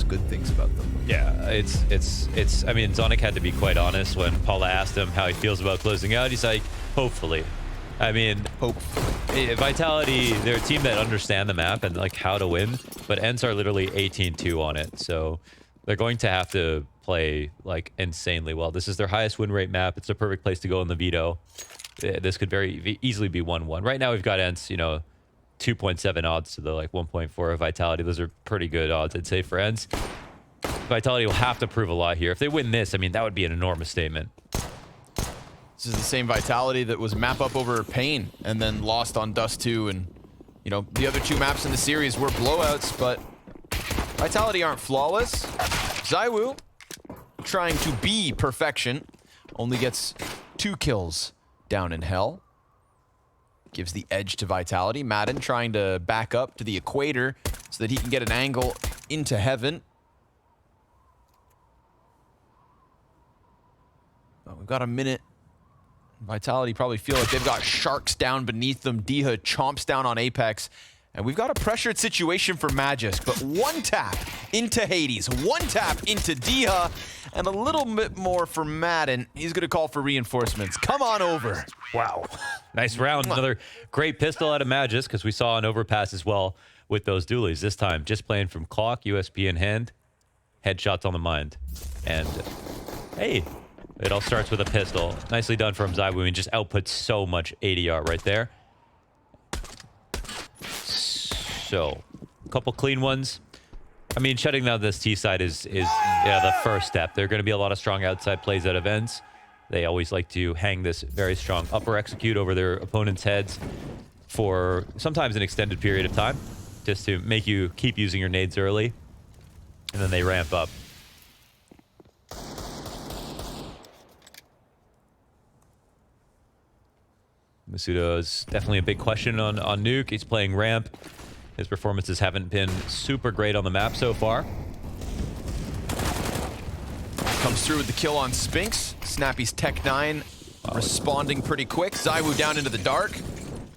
good things about them. Yeah, it's. I mean, Zonic had to be quite honest when Paula asked him how he feels about closing out. He's like, hopefully. I mean, hopefully. Vitality, they're a team that understand the map and like how to win, but Ence are literally 18-2 on it, so they're going to have to play like insanely well. This is their highest win rate map. It's a perfect place to go in the veto. This could very easily be 1-1. Right now, we've got Ence, you know, 2.7 odds to the like 1.4 of Vitality. Those are pretty good odds, I'd say, for Ence. Vitality will have to prove a lot here. If they win this, I mean, that would be an enormous statement. This is the same Vitality that was map up over Pain and then lost on Dust 2. And, you know, the other 2 maps in the series were blowouts, but Vitality aren't flawless. ZywOo, trying to be perfection, only gets 2 kills down in Hell. Gives the edge to Vitality. Madden trying to back up to the equator so that he can get an angle into Heaven. But we've got a minute. Vitality probably feel like they've got sharks down beneath them. Diha chomps down on Apex. And we've got a pressured situation for Magisk, but 1 tap into Hades, 1 tap into Diha, and a little bit more for Madden. He's going to call for reinforcements. Come on over. Wow. Nice round. Another great pistol out of Magisk, because we saw an overpass as well with those dualies. This time, just playing from clock, USP in hand, headshots on the mind. And, hey, it all starts with a pistol. Nicely done from ZywOo, and just outputs so much ADR right there. So, a couple clean ones. I mean, shutting down this T side is the first step. There are going to be a lot of strong outside plays out of Ence. They always like to hang this very strong upper execute over their opponent's heads for sometimes an extended period of time, just to make you keep using your nades early, and then they ramp up. Masuda is definitely a big question on Nuke. He's playing ramp. His performances haven't been super great on the map so far. Comes through with the kill on Spinx. Snappy's Tech 9 responding pretty quick. ZywOo down into the dark.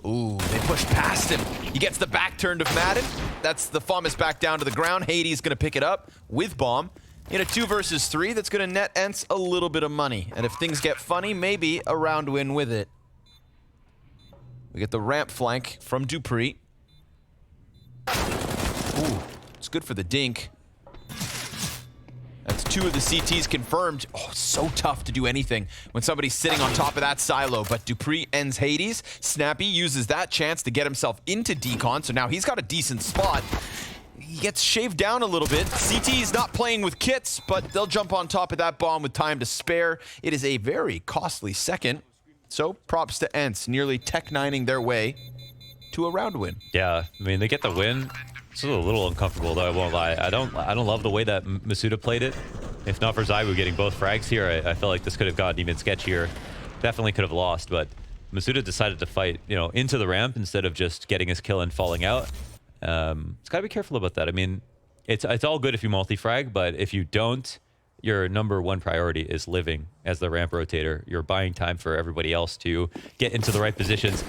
Ooh, they push past him. He gets the back turned of Madden. That's the FAMAS back down to the ground. Hades gonna pick it up with Bomb. In a 2 versus 3, that's gonna net Ence a little bit of money. And if things get funny, maybe a round win with it. We get the ramp flank from Dupree. Ooh, it's good for the dink. That's 2 of the CTs confirmed. Oh, so tough to do anything when somebody's sitting on top of that silo, but Dupree ends Hades. Snappy uses that chance to get himself into decon, so now he's got a decent spot. He gets shaved down a little bit. CT's not playing with kits, but they'll jump on top of that bomb with time to spare. It is a very costly second. So props to Ence, nearly Tech-9ing their way to a round win. Yeah, I mean, they get the win. It's a little uncomfortable, though, I won't lie. I don't love the way that Masuda played it. If not for ZywOo getting both frags here, I feel like this could have gotten even sketchier. Definitely could have lost, but Masuda decided to fight, you know, into the ramp instead of just getting his kill and falling out. It's got to be careful about that. I mean, it's all good if you multi-frag, but if you don't, your #1 priority is living as the ramp rotator. You're buying time for everybody else to get into the right positions.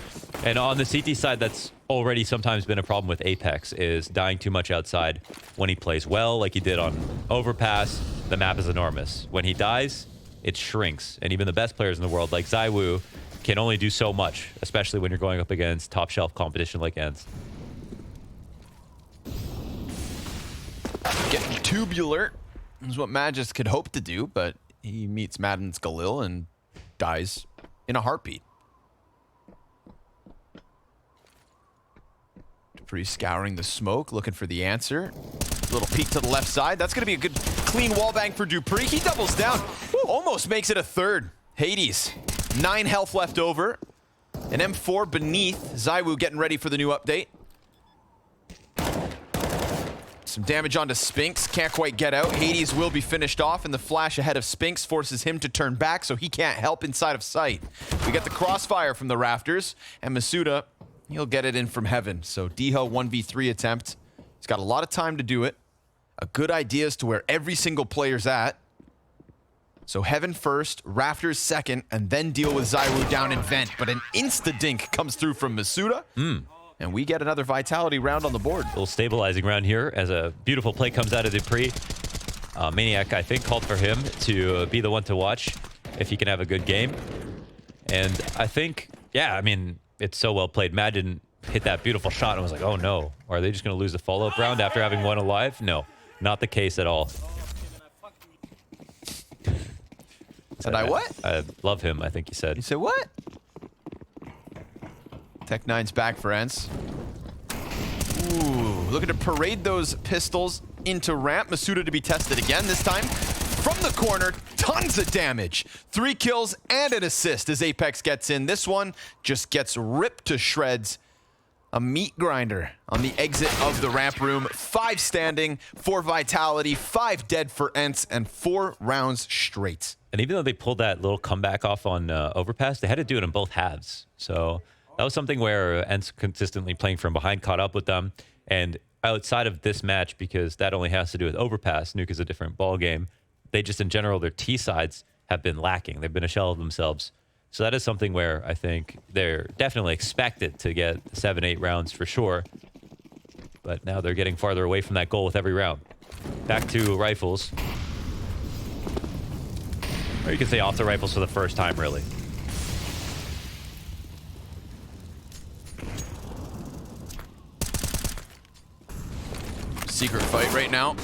And on the CT side, that's already sometimes been a problem with Apex, is dying too much outside. When he plays well, like he did on Overpass, the map is enormous. When he dies, it shrinks. And even the best players in the world, like ZywOo, can only do so much, especially when you're going up against top-shelf competition like Ence. Getting tubular is what Magisk could hope to do, but he meets Madden's Galil and dies in a heartbeat. Dupree scouring the smoke, looking for the answer. A little peek to the left side. That's going to be a good clean wallbang for Dupree. He doubles down. Almost makes it a third. Hades, 9 health left over. An M4 beneath. ZywOo getting ready for the new update. Some damage onto Spinx, can't quite get out. Hades will be finished off, and the flash ahead of Spinx forces him to turn back, so he can't help inside of sight. We get the crossfire from the rafters, and Masuda, he'll get it in from Heaven. So Diha 1v3 attempt. He's got a lot of time to do it. A good idea as to where every single player's at. So Heaven first, Rafters second, and then deal with ZywOo down in Vent. But an insta-dink comes through from Masuda. And we get another Vitality round on the board. A little stabilizing round here as a beautiful play comes out of Dupree. Maniac, I think, called for him to be the one to watch if he can have a good game. And I think, yeah, I mean, it's so well played. Mad didn't hit that beautiful shot and was like, oh no. Are they just going to lose the follow-up round after having one alive? No, not the case at all. Said I what? I love him, I think he said. You said what? Tech9's back for Ence. Ooh, looking to parade those pistols into ramp. Masuda to be tested again, this time from the corner. Tons of damage. 3 kills and an assist as Apex gets in. This one just gets ripped to shreds. A meat grinder on the exit of the ramp room. 5 standing, 4 vitality, 5 dead for Ence, and 4 rounds straight. And even though they pulled that little comeback off on Overpass, they had to do it in both halves. So that was something where Ence consistently playing from behind caught up with them. And outside of this match, because that only has to do with Overpass, Nuke is a different ball game. They just, in general, their T sides have been lacking. They've been a shell of themselves. So that is something where I think they're definitely expected to get 7-8 rounds for sure. But now they're getting farther away from that goal with every round. Back to rifles. Or you can say off the rifles for the first time, really. Secret fight right now.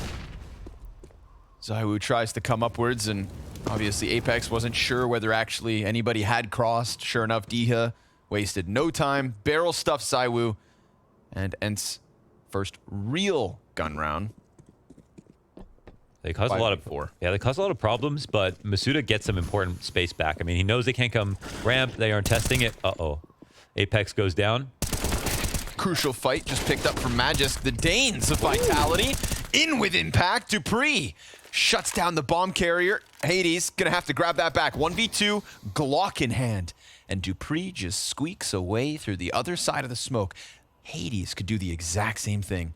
Zaiwu tries to come upwards, and obviously Apex wasn't sure whether actually anybody had crossed. Sure enough, Diha wasted no time. Barrel stuffed Zaiwu, and Ence first real gun round. They cause a lot of they cause a lot of problems, but Masuda gets some important space back. I mean, he knows they can't come ramp. They aren't testing it. Uh-oh. Apex goes down. Crucial fight just picked up from Magisk. The Danes of vitality in with impact. Dupree shuts down the bomb carrier. Hades gonna have to grab that back. 1v2, Glock in hand. And Dupree just squeaks away through the other side of the smoke. Hades could do the exact same thing.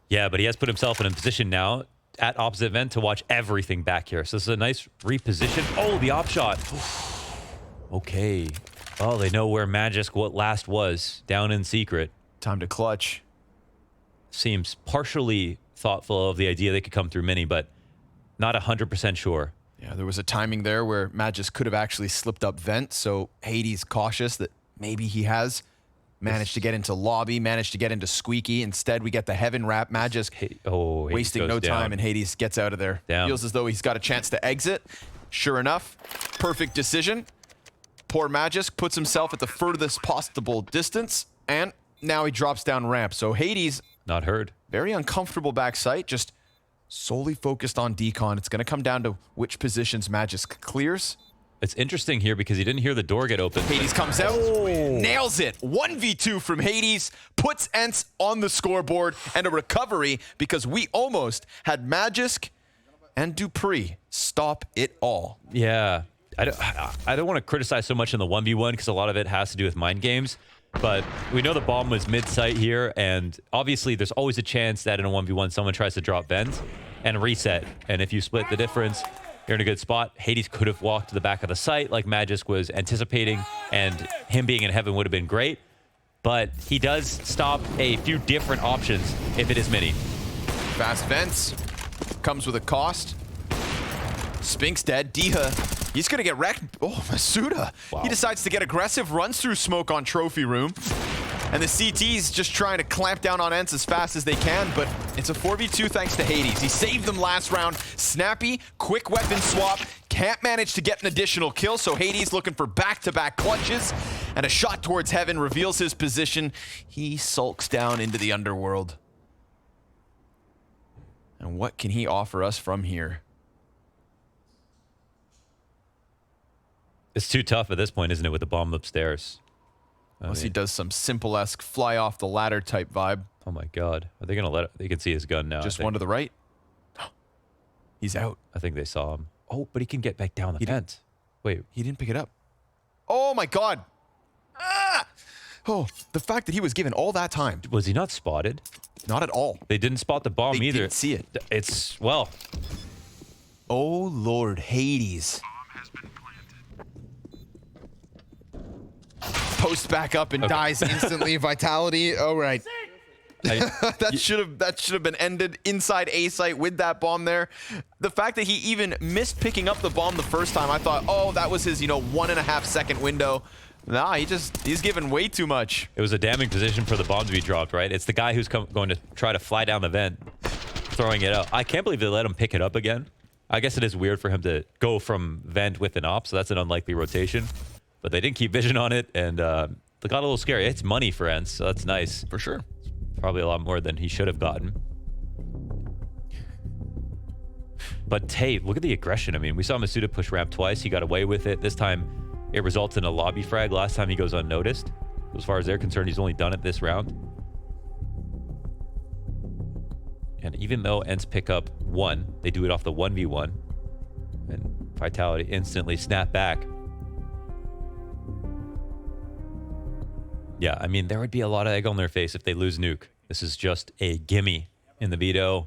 Yeah, but he has put himself in a position now at opposite event to watch everything back here. So this is a nice reposition. Oh, the op shot. Okay. Oh, they know where Magisk what last was, down in secret. Time to clutch. Seems partially thoughtful of the idea they could come through mini, but not 100% sure. Yeah, there was a timing there where Magisk could have actually slipped up vent, so Hades cautious that maybe he has managed to get into lobby, managed to get into squeaky. Instead, we get the heaven wrap. Magisk wasting no time, and Hades gets out of there. Feels as though he's got a chance to exit. Sure enough, perfect decision. Poor Magisk puts himself at the furthest possible distance, and now he drops down ramp. So Hades, not heard. Very uncomfortable back sight, just solely focused on decon. It's going to come down to which positions Magisk clears. It's interesting here because he didn't hear the door get open. Hades comes out, nails it. 1v2 from Hades, puts Ence on the scoreboard, and a recovery because we almost had Magisk and Dupree stop it all. Yeah, I don't want to criticize so much in the 1v1 because a lot of it has to do with mind games. But we know the bomb was mid-site here, and obviously there's always a chance that in a 1v1 someone tries to drop vent and reset. And if you split the difference, you're in a good spot. Hades could have walked to the back of the site like Magisk was anticipating, and him being in heaven would have been great. But he does stop a few different options if it is mini. Fast vents. Comes with a cost. Spink's dead. Diha, he's going to get wrecked. Oh, Masuda. Wow. He decides to get aggressive, runs through smoke on trophy room. And the CT's just trying to clamp down on Ence as fast as they can, but it's a 4v2 thanks to Hades. He saved them last round. Snappy, quick weapon swap. Can't manage to get an additional kill, so Hades looking for back-to-back clutches. And a shot towards heaven reveals his position. He sulks down into the underworld. And what can he offer us from here? It's too tough at this point, isn't it, with the bomb upstairs? Unless he does some simple-esque fly off the ladder type vibe. Oh my god. Are they going to let it? They can see his gun now. Just one to the right. He's out. I think they saw him. Oh, but he can get back down the fence. Wait. He didn't pick it up. Oh my god. Ah! Oh, the fact that he was given all that time. Was he not spotted? Not at all. They didn't spot the bomb either. They didn't see it. It's, well. Oh Lord, Hades. Posts back up and dies instantly. Vitality. All right. That should have been ended inside A site with that bomb there. The fact that he even missed picking up the bomb the first time, I thought, oh, that was his 1.5 second window. Nah, he's given way too much. It was a damning position for the bomb to be dropped, right? It's the guy who's going to try to fly down the vent, throwing it out. I can't believe they let him pick it up again. I guess it is weird for him to go from vent with an op, so that's an unlikely rotation. But they didn't keep vision on it, and it got a little scary. It's money for Ence, so that's nice. For sure. Probably a lot more than he should have gotten. But Tate, look at the aggression. I mean, we saw Masuda push ramp twice. He got away with it. This time, it results in a lobby frag. Last time, he goes unnoticed. As far as they're concerned, he's only done it this round. And even though Ence pick up 1, they do it off the 1v1. And Vitality instantly snap back. Yeah, I mean, there would be a lot of egg on their face if they lose Nuke. This is just a gimme in the veto.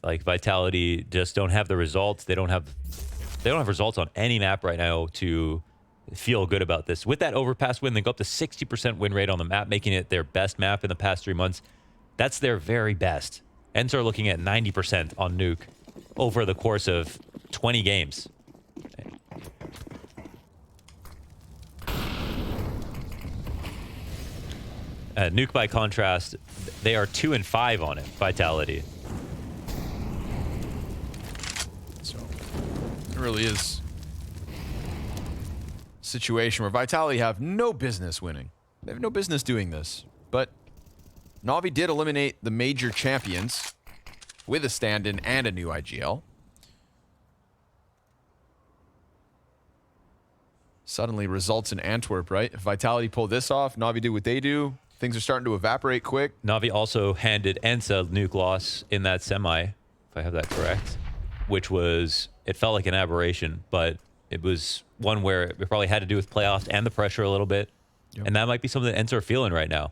Like, Vitality just don't have the results. They don't have results on any map right now to feel good about this. With that overpass win, they go up to 60% win rate on the map, making it their best map in the past 3 months. That's their very best. Ents are looking at 90% on Nuke over the course of 20 games. Nuke, by contrast, they are 2-5 on it, Vitality. So, it really is a situation where Vitality have no business winning. They have no business doing this. But Na'Vi did eliminate the major champions with a stand-in and a new IGL. Suddenly results in Antwerp, right? If Vitality pull this off, Na'Vi do what they do. Things are starting to evaporate quick. Na'Vi also handed Ence a Nuke loss in that semi, if I have that correct, which was, it felt like an aberration, but it was one where it probably had to do with playoffs and the pressure a little bit. Yep. And that might be something that Ence are feeling right now.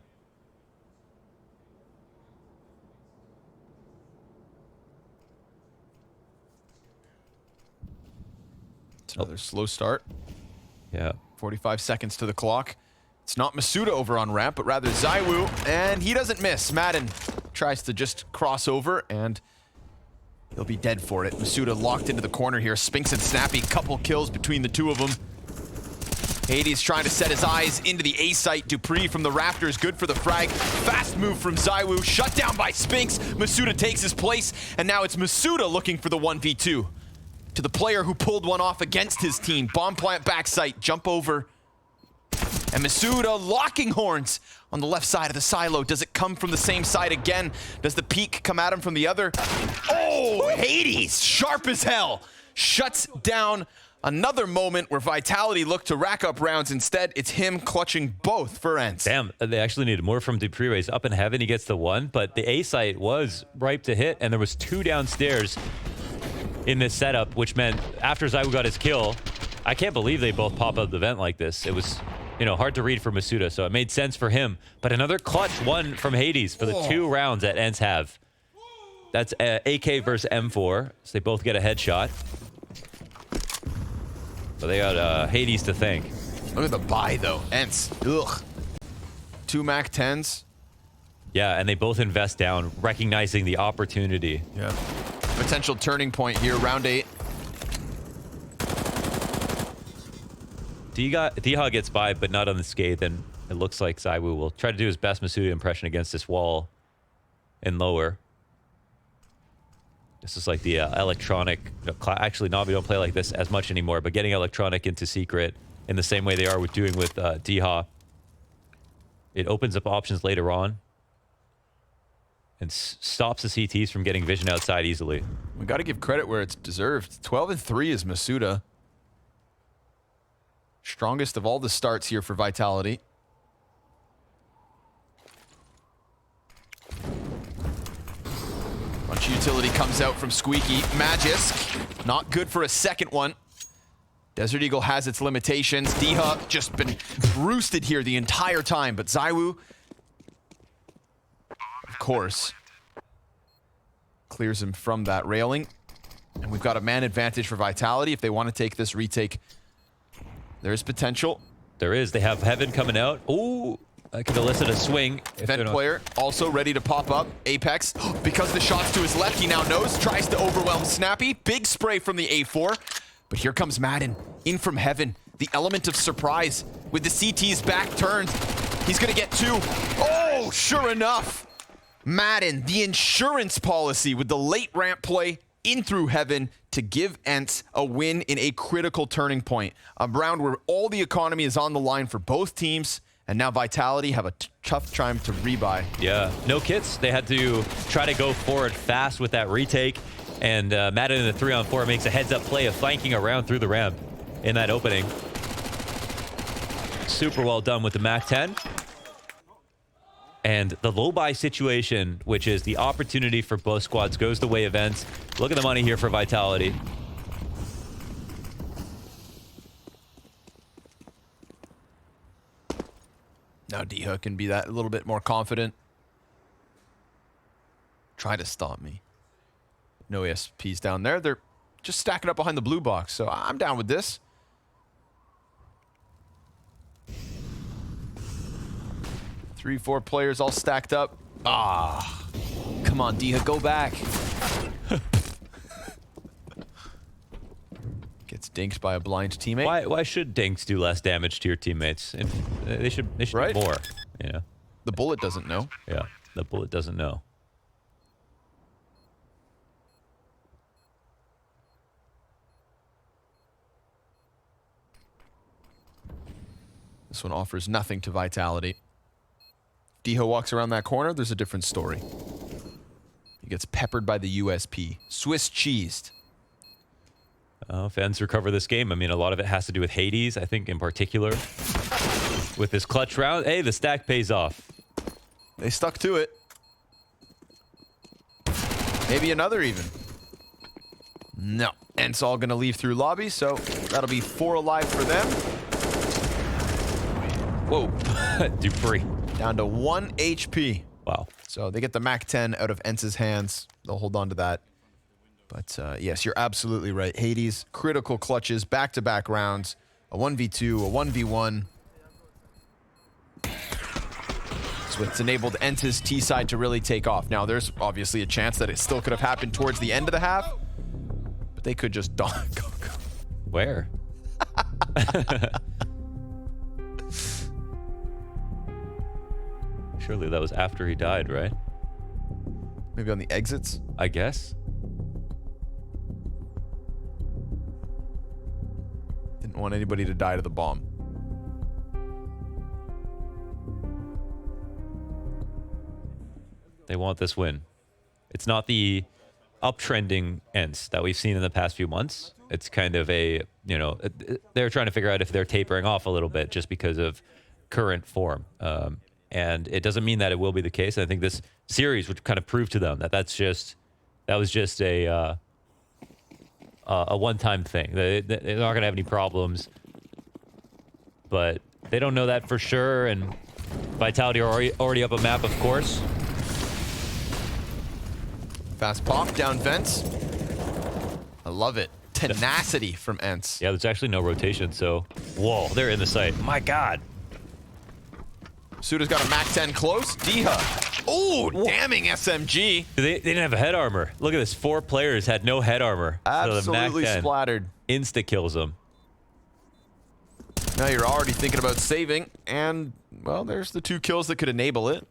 It's another slow start. Yeah. 45 seconds to the clock. It's not Masuda over on ramp, but rather ZywOo, and he doesn't miss. Madden tries to just cross over, and he'll be dead for it. Masuda locked into the corner here. Spinks and Snappy, couple kills between the two of them. Hades trying to set his eyes into the A site. Dupree from the rafters, good for the frag. Fast move from ZywOo, shut down by Spinks. Masuda takes his place, and now it's Masuda looking for the 1v2. To the player who pulled one off against his team. Bomb plant backside, jump over. And Masuda locking horns on the left side of the silo. Does it come from the same side again? Does the peak come at him from the other? Oh, Hades, sharp as hell. Shuts down another moment where Vitality looked to rack up rounds. Instead, it's him clutching both for Ence. Damn, they actually needed more from Dupree. He's up in heaven, he gets the 1, but the A site was ripe to hit, and there was 2 downstairs in this setup, which meant after ZywOo got his kill, I can't believe they both pop up the vent like this. It was, hard to read for Masuda, so it made sense for him. But another clutch one from Hades for the 2 rounds that Ence have. That's AK versus M4, so they both get a headshot. So they got Hades to thank. Look at the buy, though. Ence. Ugh. 2 Mac 10s. Yeah, and they both invest down, recognizing the opportunity. Yeah. Potential turning point here, round 8. D-Hog gets by, but not unscathed, and it looks like ZywOo will try to do his best Masuda impression against this wall and lower. This is like the electronic... Actually, Na'Vi don't play like this as much anymore, but getting electronic into secret in the same way they are doing with D-Hog. It opens up options later on and stops the CTs from getting vision outside easily. We got to give credit where it's deserved. 12-3 is Masuda. Strongest of all the starts here for Vitality. Bunch of utility comes out from Squeaky. Magisk, not good for a second one. Desert Eagle has its limitations. D-Hub just been roosted here the entire time, but ZywOo, of course, clears him from that railing. And we've got a man advantage for Vitality. If they want to take this retake, there is potential. There is. They have Heaven coming out. Ooh, could elicit a swing. Vent player also ready to pop up. Apex, because the shot's to his left, he now knows, tries to overwhelm Snappy. Big spray from the A4. But here comes Madden, in from heaven. The element of surprise. With the CT's back turned, he's gonna get 2. Oh, sure enough. Madden, the insurance policy with the late ramp play in through heaven to give Ence a win in a critical turning point. A round where all the economy is on the line for both teams. And now Vitality have a tough time to rebuy. Yeah, no kits. They had to try to go forward fast with that retake. And Madden in the 3-on-4 makes a heads-up play of flanking around through the ramp in that opening. Super well done with the MAC-10. And the low-buy situation, which is the opportunity for both squads, goes the way of Ence. Look at the money here for Vitality. Now D-Hook can be that a little bit more confident. Try to stop me. No ESPs down there. They're just stacking up behind the blue box, so I'm down with this. Three, 4 players all stacked up. Ah, come on, D-Hook, go back. Gets dinked by a blind teammate. Why should dinks do less damage to your teammates? They should Right? do more. You know? The bullet doesn't know. Yeah, the bullet doesn't know. This one offers nothing to Vitality. D-Ho walks around that corner, there's a different story. He gets peppered by the USP. Swiss cheesed. Fans recover this game. I mean, a lot of it has to do with Hades, I think, in particular. With this clutch round, hey, the stack pays off. They stuck to it. Maybe another even. No. Ence all gonna leave through lobby, so that'll be 4 alive for them. Whoa. Dupree. Down to 1 HP. Wow. So they get the MAC-10 out of Ence's hands. They'll hold on to that. But yes, you're absolutely right. Hades, critical clutches, back-to-back rounds. A 1v2, a 1v1. So it's enabled Ence's T-side to really take off. Now, there's obviously a chance that it still could have happened towards the end of the half. But they could just go. Where? Surely that was after he died, right? Maybe on the exits? I guess. Didn't want anybody to die to the bomb. They want this win. It's not the uptrending Ence that we've seen in the past few months. It's kind of a, you know, they're trying to figure out if they're tapering off a little bit just because of current form. And it doesn't mean that it will be the case. I think this series would kind of prove to them that that was just a one-time thing. They're not going to have any problems. But they don't know that for sure. And Vitality are already up a map, of course. Fast pop down vents. I love it. Tenacity from Ence. Yeah, there's actually no rotation, so... Whoa, they're in the site. My God. Suda's got a MAC-10 close. D-Hub. Oh, damning SMG. They didn't have a head armor. Look at this. 4 players had no head armor. Absolutely so splattered. Insta-kills them. Now you're already thinking about saving, and, well, there's the 2 kills that could enable it.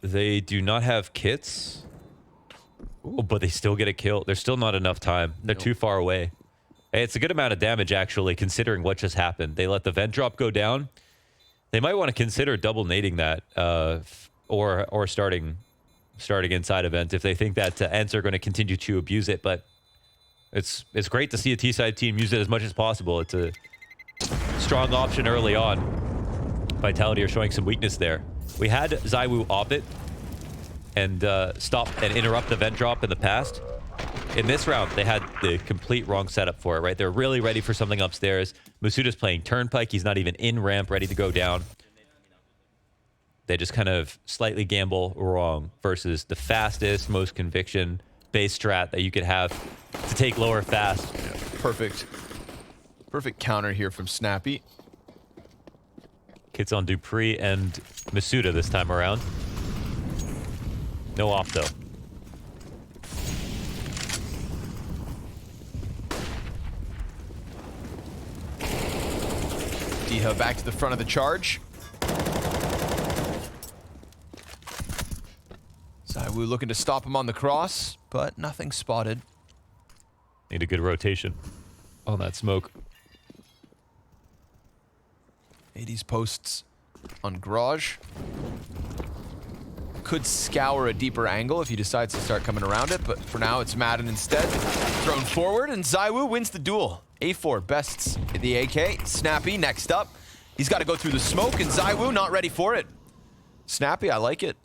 They do not have kits. Oh, but they still get a kill. There's still not enough time. They're too far away. Hey, it's a good amount of damage, actually, considering what just happened. They let the vent drop go down. They might want to consider double nading that, or starting inside event if they think that Ence are going to continue to abuse it. But it's great to see a T-side team use it as much as possible. It's a strong option early on. Vitality are showing some weakness there. We had Zywoo op it and stop and interrupt the vent drop in the past. In this round, they had the complete wrong setup for it, right? They're really ready for something upstairs. Masuda's playing Turnpike. He's not even in ramp, ready to go down. They just kind of slightly gamble wrong versus the fastest, most conviction base strat that you could have to take lower fast. Yeah, perfect counter here from Snappy. Kits on Dupree and Masuda this time around. No off, though. Diha back to the front of the charge. Zaiwu looking to stop him on the cross, but nothing spotted. Need a good rotation on that smoke. Hades posts on Garage. Could scour a deeper angle if he decides to start coming around it, but for now it's Madden instead. Thrown forward, and Zaiwu wins the duel. A4 bests the AK. Snappy next up. He's got to go through the smoke, and Zaiwu not ready for it. Snappy, I like it.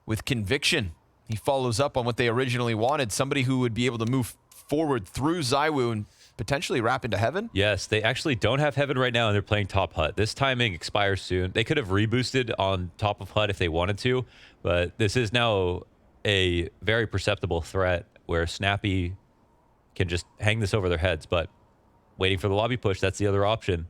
With conviction, he follows up on what they originally wanted. Somebody who would be able to move forward through Zaiwu and potentially wrap into Heaven. Yes, they actually don't have Heaven right now, and they're playing top hut. This timing expires soon. They could have reboosted on top of hut if they wanted to, but this is now a very perceptible threat where Snappy can just hang this over their heads, but waiting for the lobby push, that's the other option.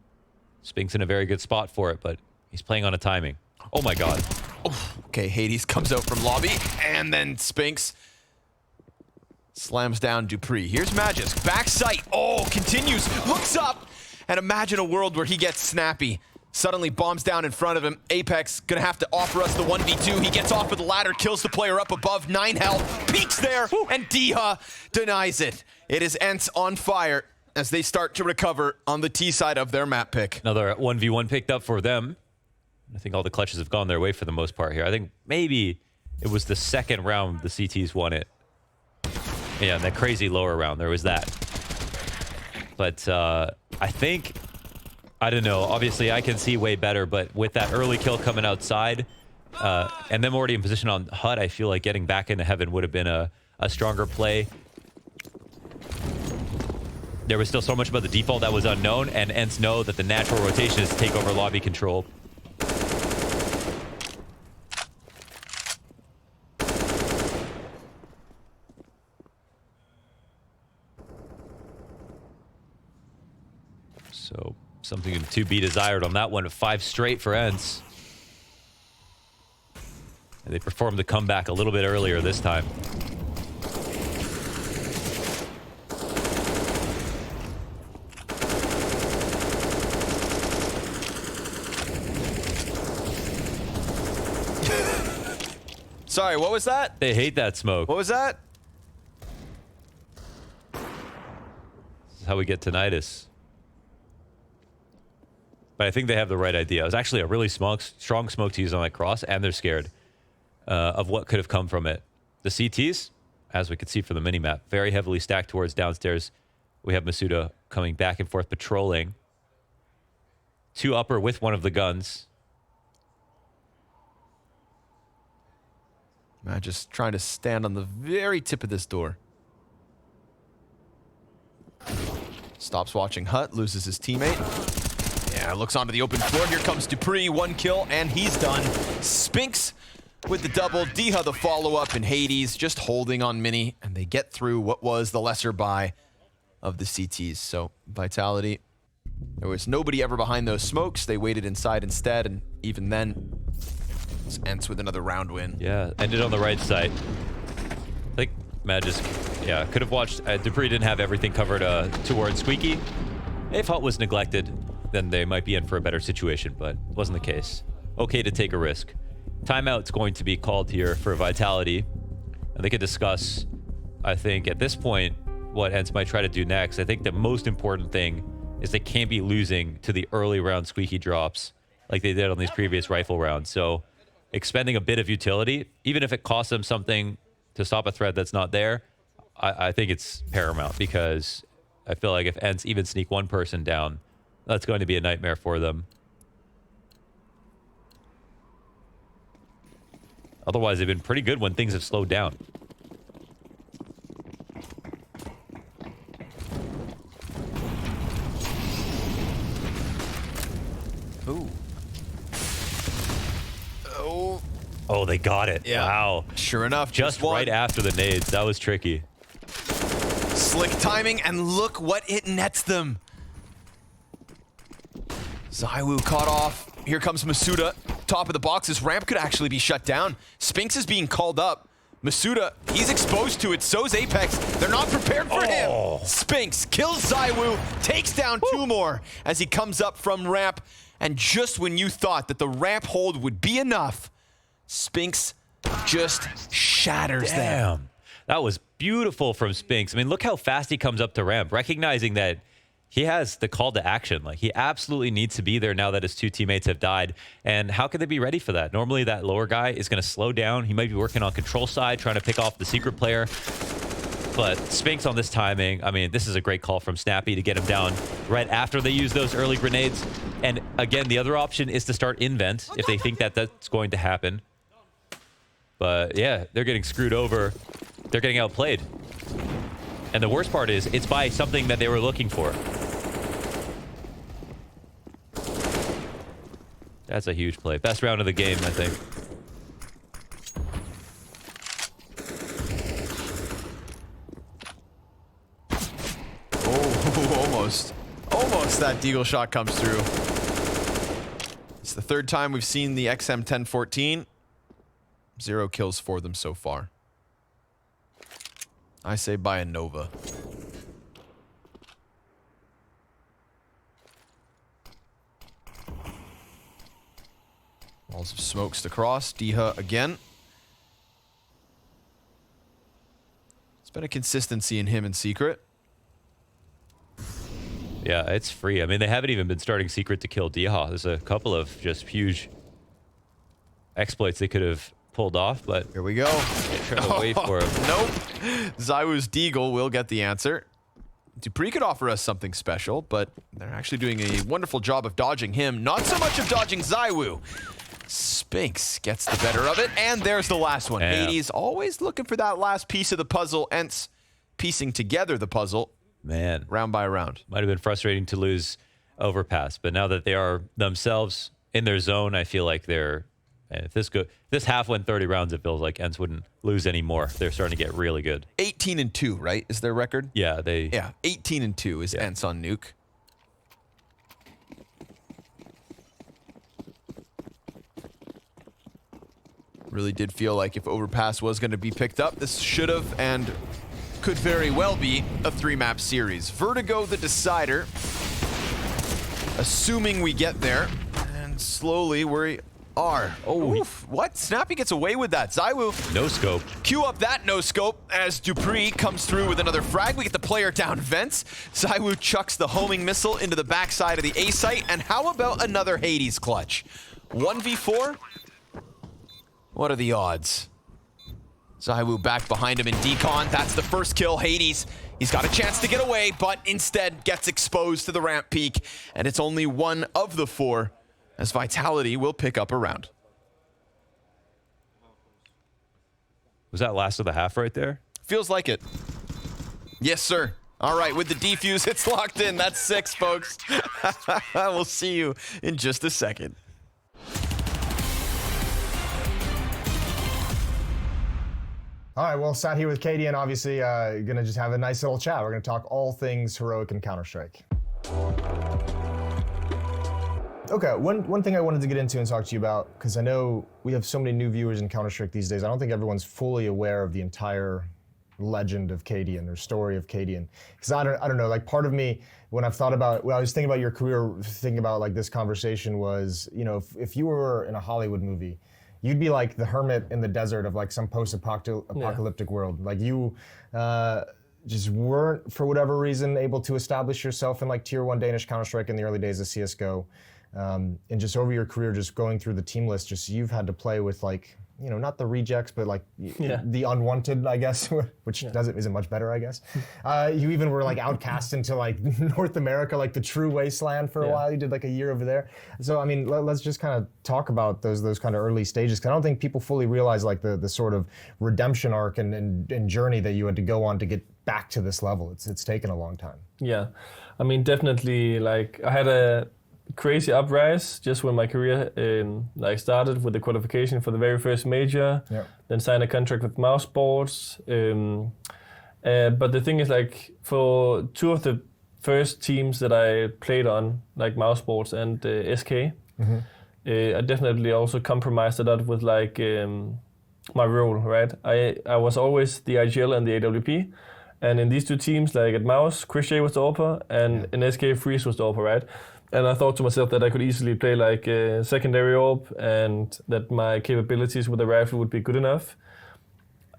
Spink's in a very good spot for it, but he's playing on a timing. Oh my god. Oh, okay, Hades comes out from lobby, and then Spinks slams down Dupree. Here's Magisk. Back sight. Oh, continues. Looks up. And imagine a world where he gets Snappy. Suddenly bombs down in front of him. Apex gonna have to offer us the 1v2. He gets off with the ladder, kills the player up above. 9 health. Peeks there. And Diha denies it. It is Ence on fire as they start to recover on the T side of their map pick. Another 1v1 picked up for them. I think all the clutches have gone their way for the most part here. I think maybe it was the second round the CTs won it. Yeah, that crazy lower round, there was that. But I think, I don't know, obviously I can see way better, but with that early kill coming outside, and them already in position on hut, I feel like getting back into Heaven would have been a stronger play. There was still so much about the default that was unknown, and Ence know that the natural rotation is to take over lobby control. So something to be desired on that one. 5 straight for Ence. And they performed the comeback a little bit earlier this time. Sorry, what was that? They hate that smoke. What was that? This is how we get tinnitus. But I think they have the right idea. It was actually a really strong smoke to use on that cross, and they're scared of what could have come from it. The CTs, as we could see from the minimap, very heavily stacked towards downstairs. We have Masuda coming back and forth patrolling. 2 upper with one of the guns. Matt just trying to stand on the very tip of this door. Stops watching hut, loses his teammate. Yeah, looks onto the open floor. Here comes Dupree, 1 kill, and he's done. Spinks with the double, Diha the follow-up, and Hades just holding on Mini, and they get through what was the lesser buy of the CTs. So, Vitality, there was nobody ever behind those smokes. They waited inside instead, and even then, it's Ence with another round win. Yeah, ended on the right side. I think Magisk, yeah, could have watched. Dupree didn't have everything covered towards Squeaky. If hut was neglected, then they might be in for a better situation, but it wasn't the case. Okay to take a risk. Timeout's going to be called here for Vitality, and they could discuss, I think, at this point, what Ence might try to do next. I think the most important thing is they can't be losing to the early round Squeaky drops like they did on these previous rifle rounds. So expending a bit of utility, even if it costs them something to stop a threat that's not there, I think it's paramount, because I feel like if Ence even sneak one person down, that's going to be a nightmare for them. Otherwise, they've been pretty good when things have slowed down. Ooh. Oh. Oh, they got it. Yeah. Wow. Sure enough, Just one. right after the nades. That was tricky. Slick timing, and look what it nets them. Zaiwu caught off Here comes Masuda, top of the box. This ramp could actually be shut down. Spinks is being called up. Masuda, he's exposed to it. So's Apex. They're not prepared for him. Spinks kills ZywOo, takes down 2 more as he comes up from ramp. And just when you thought that the ramp hold would be enough, Spinks just shatters them. That was beautiful from Spinks. I mean, look how fast he comes up to ramp, recognizing that he has the call to action. Like, he absolutely needs to be there now that his 2 teammates have died. And how could they be ready for that? Normally, that lower guy is going to slow down. He might be working on control side, trying to pick off the secret player. But Spinks on this timing, I mean, this is a great call from Snappy to get him down right after they use those early grenades. And again, the other option is to start invent if they think that that's going to happen. But yeah, they're getting screwed over. They're getting outplayed. And the worst part is, it's by something that they were looking for. That's a huge play. Best round of the game, I think. Oh, almost. Almost that Deagle shot comes through. It's the 3rd time we've seen the XM1014. 0 kills for them so far. I say buy a Nova. Walls of smokes to cross. Diha again. It's been a consistency in him in Secret. Yeah, it's free. I mean, they haven't even been starting Secret to kill Diha. There's a couple of just huge exploits they could have pulled off, but here we go. Trying to wait for him. Nope. ZywOo's Deagle will get the answer. dupreeh could offer us something special, but they're actually doing a wonderful job of dodging him. Not so much of dodging ZywOo. Spinks gets the better of it, and there's the last one. Yeah. Hades always looking for that last piece of the puzzle. Ence piecing together the puzzle. Man. Round by round. Might have been frustrating to lose Overpass, but now that they are themselves in their zone, I feel like they're... And if this half went 30 rounds, it feels like Ence wouldn't lose anymore. They're starting to get really good. 18-2, right? Is their record? Yeah, 18-2 is Ence on Nuke. Really did feel like if Overpass was going to be picked up, this should have and could very well be a 3-map series. Vertigo the decider. Assuming we get there. And slowly we are. Oh, oof. What? Snappy gets away with that. ZywOo. No scope. Cue up that no scope as dupreeh comes through with another frag. We get the player down vents. ZywOo chucks the homing missile into the backside of the A site. And how about another Hades clutch? 1v4? What are the odds? ZywOo back behind him in decon. That's the first kill. Hades, he's got a chance to get away, but instead gets exposed to the ramp peak. And it's only 1 of the 4 as Vitality will pick up a round. Was that last of the half right there? Feels like it. Yes, sir. All right, with the defuse, it's locked in. That's 6, folks. We'll see you in just a second. All right, well, sat here with Katie and obviously gonna just have a nice little chat. We're gonna talk all things heroic and Counter-Strike. Okay, one thing I wanted to get into and talk to you about, because I know we have so many new viewers in Counter-Strike these days, I don't think everyone's fully aware of the entire legend of Cadian or story of Cadian. Because I don't know, like part of me, when I was thinking about your career, thinking about like this conversation was, you know, if you were in a Hollywood movie, you'd be like the hermit in the desert of like some post-apocalyptic world. Like you just weren't, for whatever reason, able to establish yourself in like tier 1 Danish Counter-Strike in the early days of CSGO. And just over your career, just going through the team list, just you've had to play with like, you know, not the rejects, but like the unwanted, I guess, which isn't much better, I guess. You even were like outcast into like North America, like the true wasteland for a while. You did like a year over there. So, I mean, let's just kind of talk about those kind of early stages. Cause I don't think people fully realize like the sort of redemption arc and journey that you had to go on to get back to this level. It's taken a long time. Yeah, I mean, definitely like I had a crazy uprise just when my career like started with the qualification for the very first major, then signed a contract with Mouse Sports. But the thing is, like, for 2 of the first teams that I played on, like Mouse Sports and SK, I definitely also compromised a lot with like my role, right? I was always the IGL and the AWP, and in these two teams, like at Mouse, Chris J was the AWPer, and in SK, Freeze was the AWPer, right? And I thought to myself that I could easily play like a secondary AWP, and that my capabilities with the rifle would be good enough.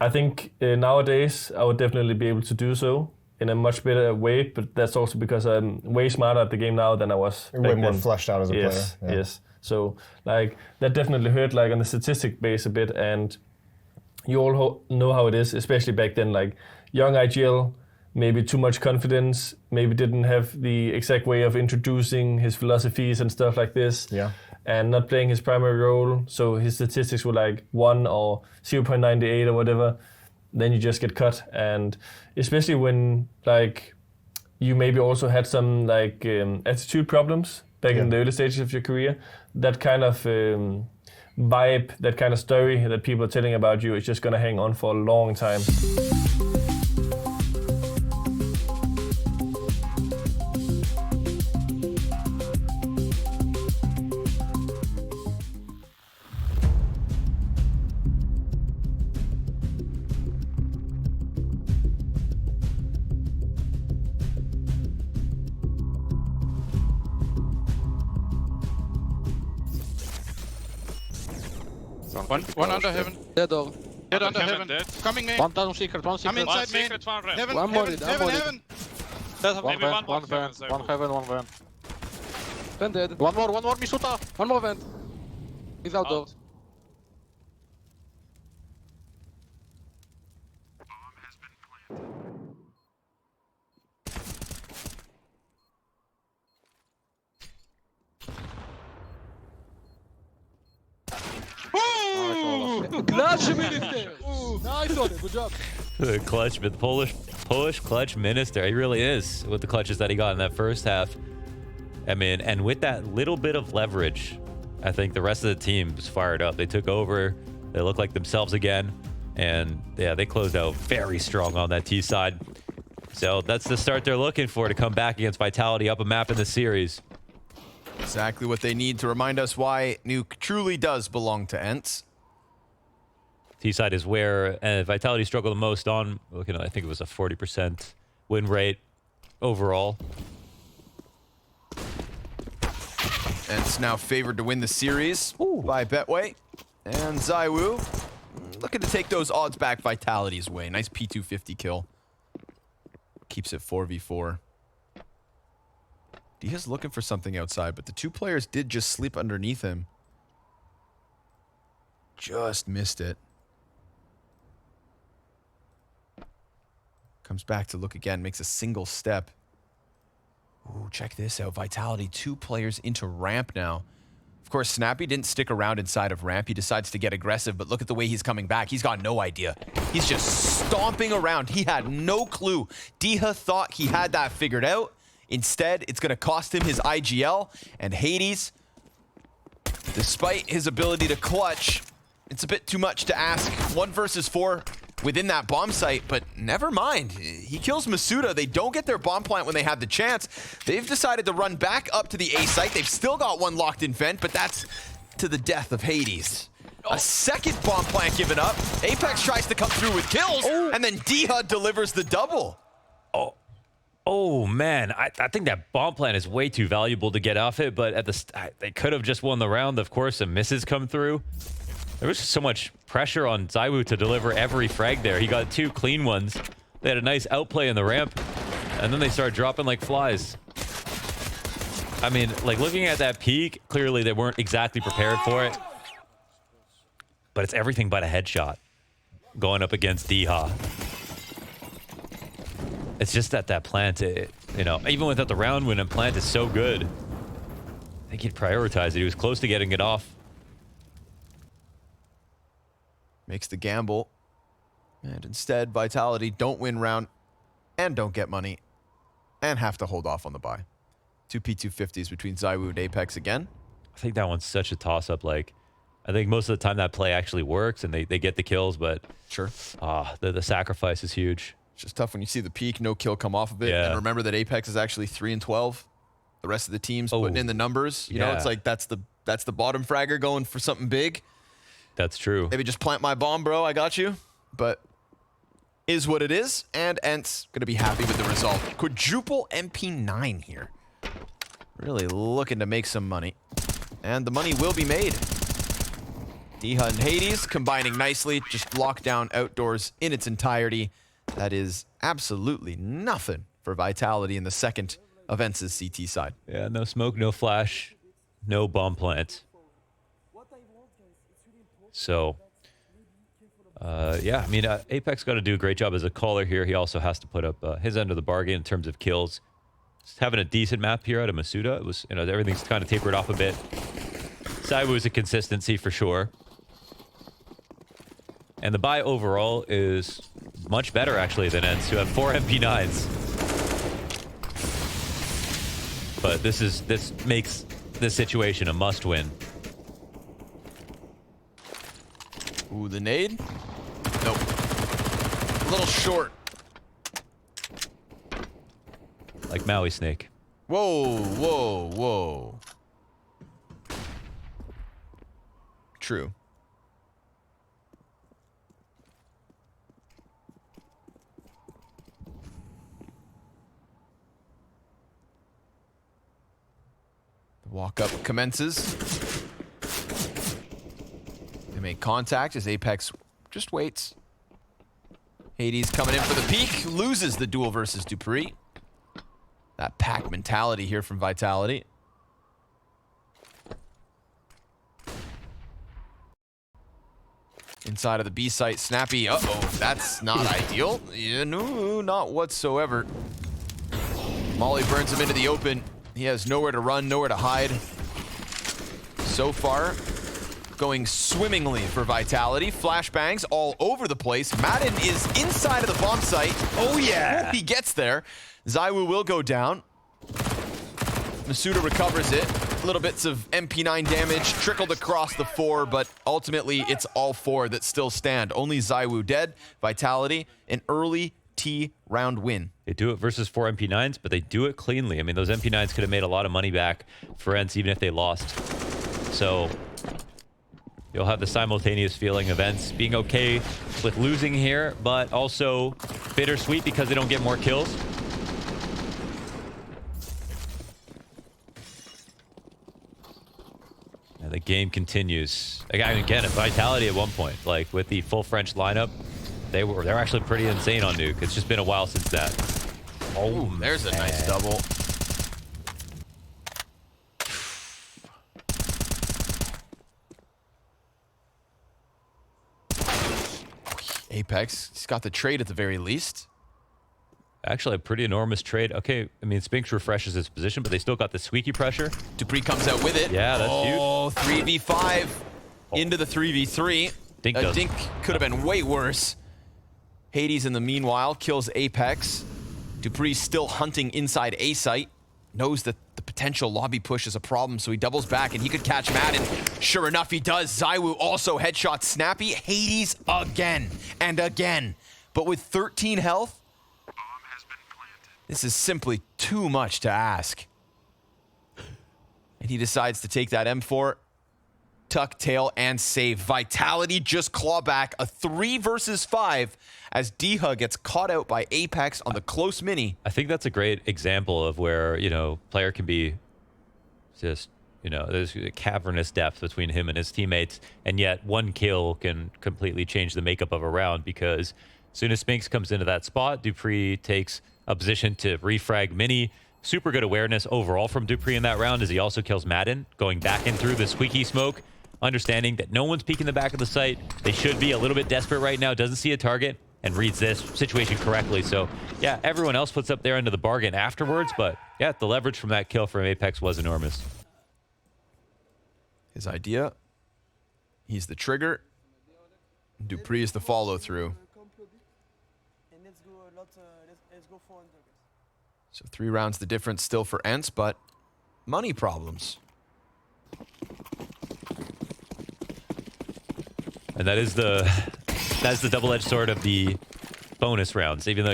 I think nowadays I would definitely be able to do so in a much better way, but that's also because I'm way smarter at the game now than I was You're back way more then. fleshed out as a player. Yes, Yeah. yes. So like that definitely hurt like on the statistic base a bit, and you all know how it is, especially back then. Like young IGL, maybe too much confidence, maybe didn't have the exact way of introducing his philosophies and stuff like this. Yeah. And not playing his primary role, so his statistics were like 1 or 0.98 or whatever. Then you just get cut, and especially when like you maybe also had some like attitude problems back in the early stages of your career, that kind of vibe, that kind of story that people are telling about you is just gonna hang on for a long time. One under heaven. Dead or Dead under heaven. Coming main. one down secret, one I'm secret. inside main. Secret, one red. Heaven, One more heaven, it, I'm heaven, on it. heaven. One Maybe vent, one vent, so- one heaven, one vent. Then dead. One more, Misuta. One more vent. He's out door. Clutch minister! Nice on it, good job. The clutch, but the Polish clutch minister. He really is with the clutches that he got in that first half. I mean, and with that little bit of leverage, I think the rest of the team was fired up. They took over. They looked like themselves again. And yeah, they closed out very strong on that T side. So that's the start they're looking for to come back against Vitality up a map in the series. Exactly what they need to remind us why Nuke truly does belong to Ence. T-side is where Vitality struggled the most on. Looking at, I think it was a 40% win rate overall. Ence now favored to win the series by Betway. And Zywoo looking to take those odds back Vitality's way. Nice P250 kill. Keeps it 4v4. Dia's looking for something outside, but the two players did just sleep underneath him. Just missed it. Comes back to look again, makes a single step. Ooh, check this out. Vitality, 2 players into ramp now. Of course, Snappy didn't stick around inside of ramp. He decides to get aggressive, but look at the way he's coming back. He's got no idea. He's just stomping around. He had no clue. Dia thought he had that figured out. Instead, it's going to cost him his IGL. And Hades, despite his ability to clutch, it's a bit too much to ask. 1 versus 4 within that bomb site, but never mind. He kills Masuda. They don't get their bomb plant when they have the chance. They've decided to run back up to the A site. They've still got 1 locked in vent, but that's to the death of Hades. A second bomb plant given up. Apex tries to come through with kills, and then Dia delivers the double. Oh man, I think that bomb plant is way too valuable to get off it, but at they could have just won the round. Of course, some misses come through. There was just so much pressure on Zywoo to deliver every frag there. He got 2 clean ones. They had a nice outplay in the ramp, and then they started dropping like flies. I mean, like looking at that peak, clearly they weren't exactly prepared for it. But it's everything but a headshot going up against Diha. It's just that plant, you know, even without the round win, and plant is so good. I think he'd prioritize it. He was close to getting it off. Makes the gamble. And instead, Vitality don't win round and don't get money and have to hold off on the buy. 2 P250s between Zywoo and Apex again. I think that one's such a toss-up. Like, I think most of the time that play actually works and they get the kills, but Sure. The sacrifice is huge. It's just tough when you see the peak, no kill come off of it. Yeah. And remember that Apex is actually 3 and 12 the rest of the team's putting in the numbers. You know, it's like that's the bottom fragger going for something big. That's true. Maybe just plant my bomb, bro. I got you. But is what it is, and Ence gonna be happy with the result. Quadruple MP9 here. Really looking to make some money. And the money will be made. Diha and Hades combining nicely, just lock down Outdoors in its entirety. That is absolutely nothing for Vitality in the second of Ence's CT side. Yeah, no smoke, no flash, no bomb plant. So, yeah, I mean, Apex got to do a great job as a caller here. He also has to put up his end of the bargain in terms of kills. Just having a decent map here out of Masuda. It was, you know, everything's kind of tapered off a bit. Saibu is a consistency for sure. And the buy overall is much better, actually, than Ence, who have 4 MP9s. But this makes this situation a must-win. Ooh, the nade? Nope. A little short. Like Maui Snake. Whoa, whoa, whoa. True. The walk-up commences. They make contact as Apex just waits. Hades coming in for the peek. Loses the duel versus Dupree. That pack mentality here from Vitality. Inside of the B site, Snappy. Uh-oh, that's not ideal. Yeah, no, not whatsoever. Molly burns him into the open. He has nowhere to run, nowhere to hide. So far, going swimmingly for Vitality. Flashbangs all over the place. Madden is inside of the bomb site. Oh yeah! He gets there. Zaiwu will go down. Masuda recovers it. Little bits of MP9 damage trickled across the 4, but ultimately it's all 4 that still stand. Only Zaiwu dead. Vitality, an early T round win. They do it versus 4 MP9s, but they do it cleanly. I mean, those MP9s could have made a lot of money back for Ence even if they lost. So you'll have the simultaneous feeling of Ence being okay with losing here, but also bittersweet because they don't get more kills. And the game continues. Again, at Vitality at one point, like with the full French lineup, they're actually pretty insane on Nuke. It's just been a while since that. Oh, there's a nice double. Apex, he's got the trade at the very least. Actually, a pretty enormous trade. Okay, I mean, Spinks refreshes its position, but they still got the squeaky pressure. Dupree comes out with it. Yeah, that's huge. Oh, 3v5 into the 3v3. Dink could have been way worse. Hades, in the meanwhile, kills Apex. Dupree's still hunting inside A site. Knows that the potential lobby push is a problem, so he doubles back, and he could catch Madden. Sure enough, he does. Zaiwu also headshots Snappy. Hades again and again. But with 13 health, this is simply too much to ask. And he decides to take that M4, tuck, tail, and save. Vitality just claw back a 3 versus 5 as Diha gets caught out by Apex on the close mini. I think that's a great example of where, you know, player can be just, you know, there's a cavernous depth between him and his teammates, and yet one kill can completely change the makeup of a round because as soon as Spinks comes into that spot, Dupree takes a position to refrag mini. Super good awareness overall from Dupree in that round as he also kills Madden, going back in through the squeaky smoke, understanding that no one's peeking the back of the site. They should be a little bit desperate right now, doesn't see a target, and reads this situation correctly. So yeah, everyone else puts up their end of the bargain afterwards, but yeah, the leverage from that kill from Apex was enormous. His idea, he's the trigger. Dupree is the follow through. So 3 rounds the difference still for Ence, but money problems. And that's the double-edged sword of the bonus rounds. Even though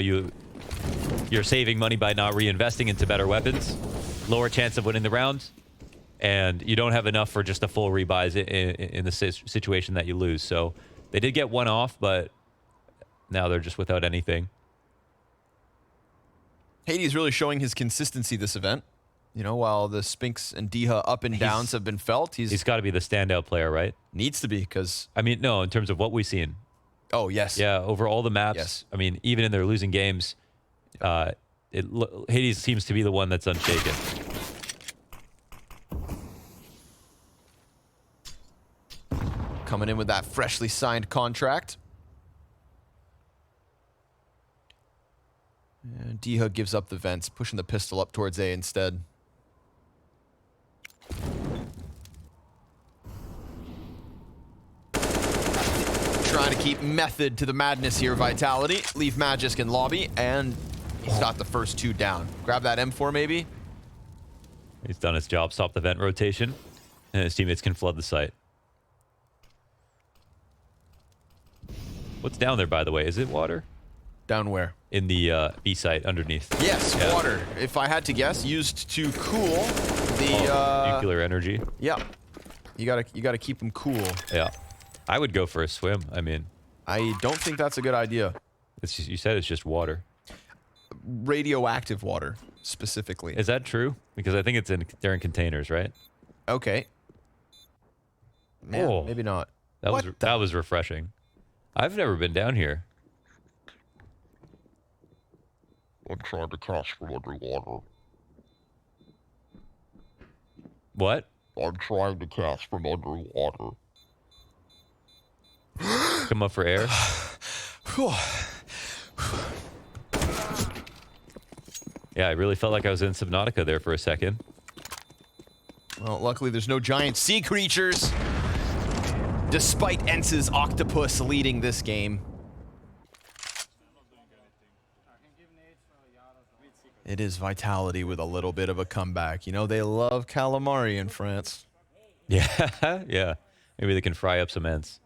you're saving money by not reinvesting into better weapons, lower chance of winning the round, and you don't have enough for just a full rebuys in the situation that you lose. So they did get one off, but now they're just without anything. Hades really showing his consistency this event. You know, while the Spinks and Diha up and downs have been felt, he's got to be the standout player, right? Needs to be, because... I mean, no, in terms of what we've seen. Oh, yes. Yeah, over all the maps. Yes. I mean, even in their losing games, Hades seems to be the one that's unshaken. Coming in with that freshly signed contract. And Diha gives up the vents, pushing the pistol up towards A instead. Trying to keep method to the madness here, Vitality. Leave Magisk in lobby, and he's got the first 2 down. Grab that M4 maybe. He's done his job, stop the vent rotation, and his teammates can flood the site. What's down there, by the way? Is it water? Down where? In the B site underneath. Yes, yeah. Water. If I had to guess, used to cool the nuclear energy. Yeah. You gotta keep them cool. Yeah. I would go for a swim. I mean, I don't think that's a good idea. It's just, you said it's just water. Radioactive water, specifically. Is that true? Because I think they're in containers, right? Okay. Man, Oh. maybe not. That was refreshing. I've never been down here. I'm trying to catch from underwater. What? I'm trying to catch from underwater. Come up for air? Yeah, I really felt like I was in Subnautica there for a second. Well, luckily there's no giant sea creatures. Despite Ence's octopus leading this game. It is Vitality with a little bit of a comeback. You know, they love calamari in France. Yeah, yeah. Maybe they can fry up some Ents.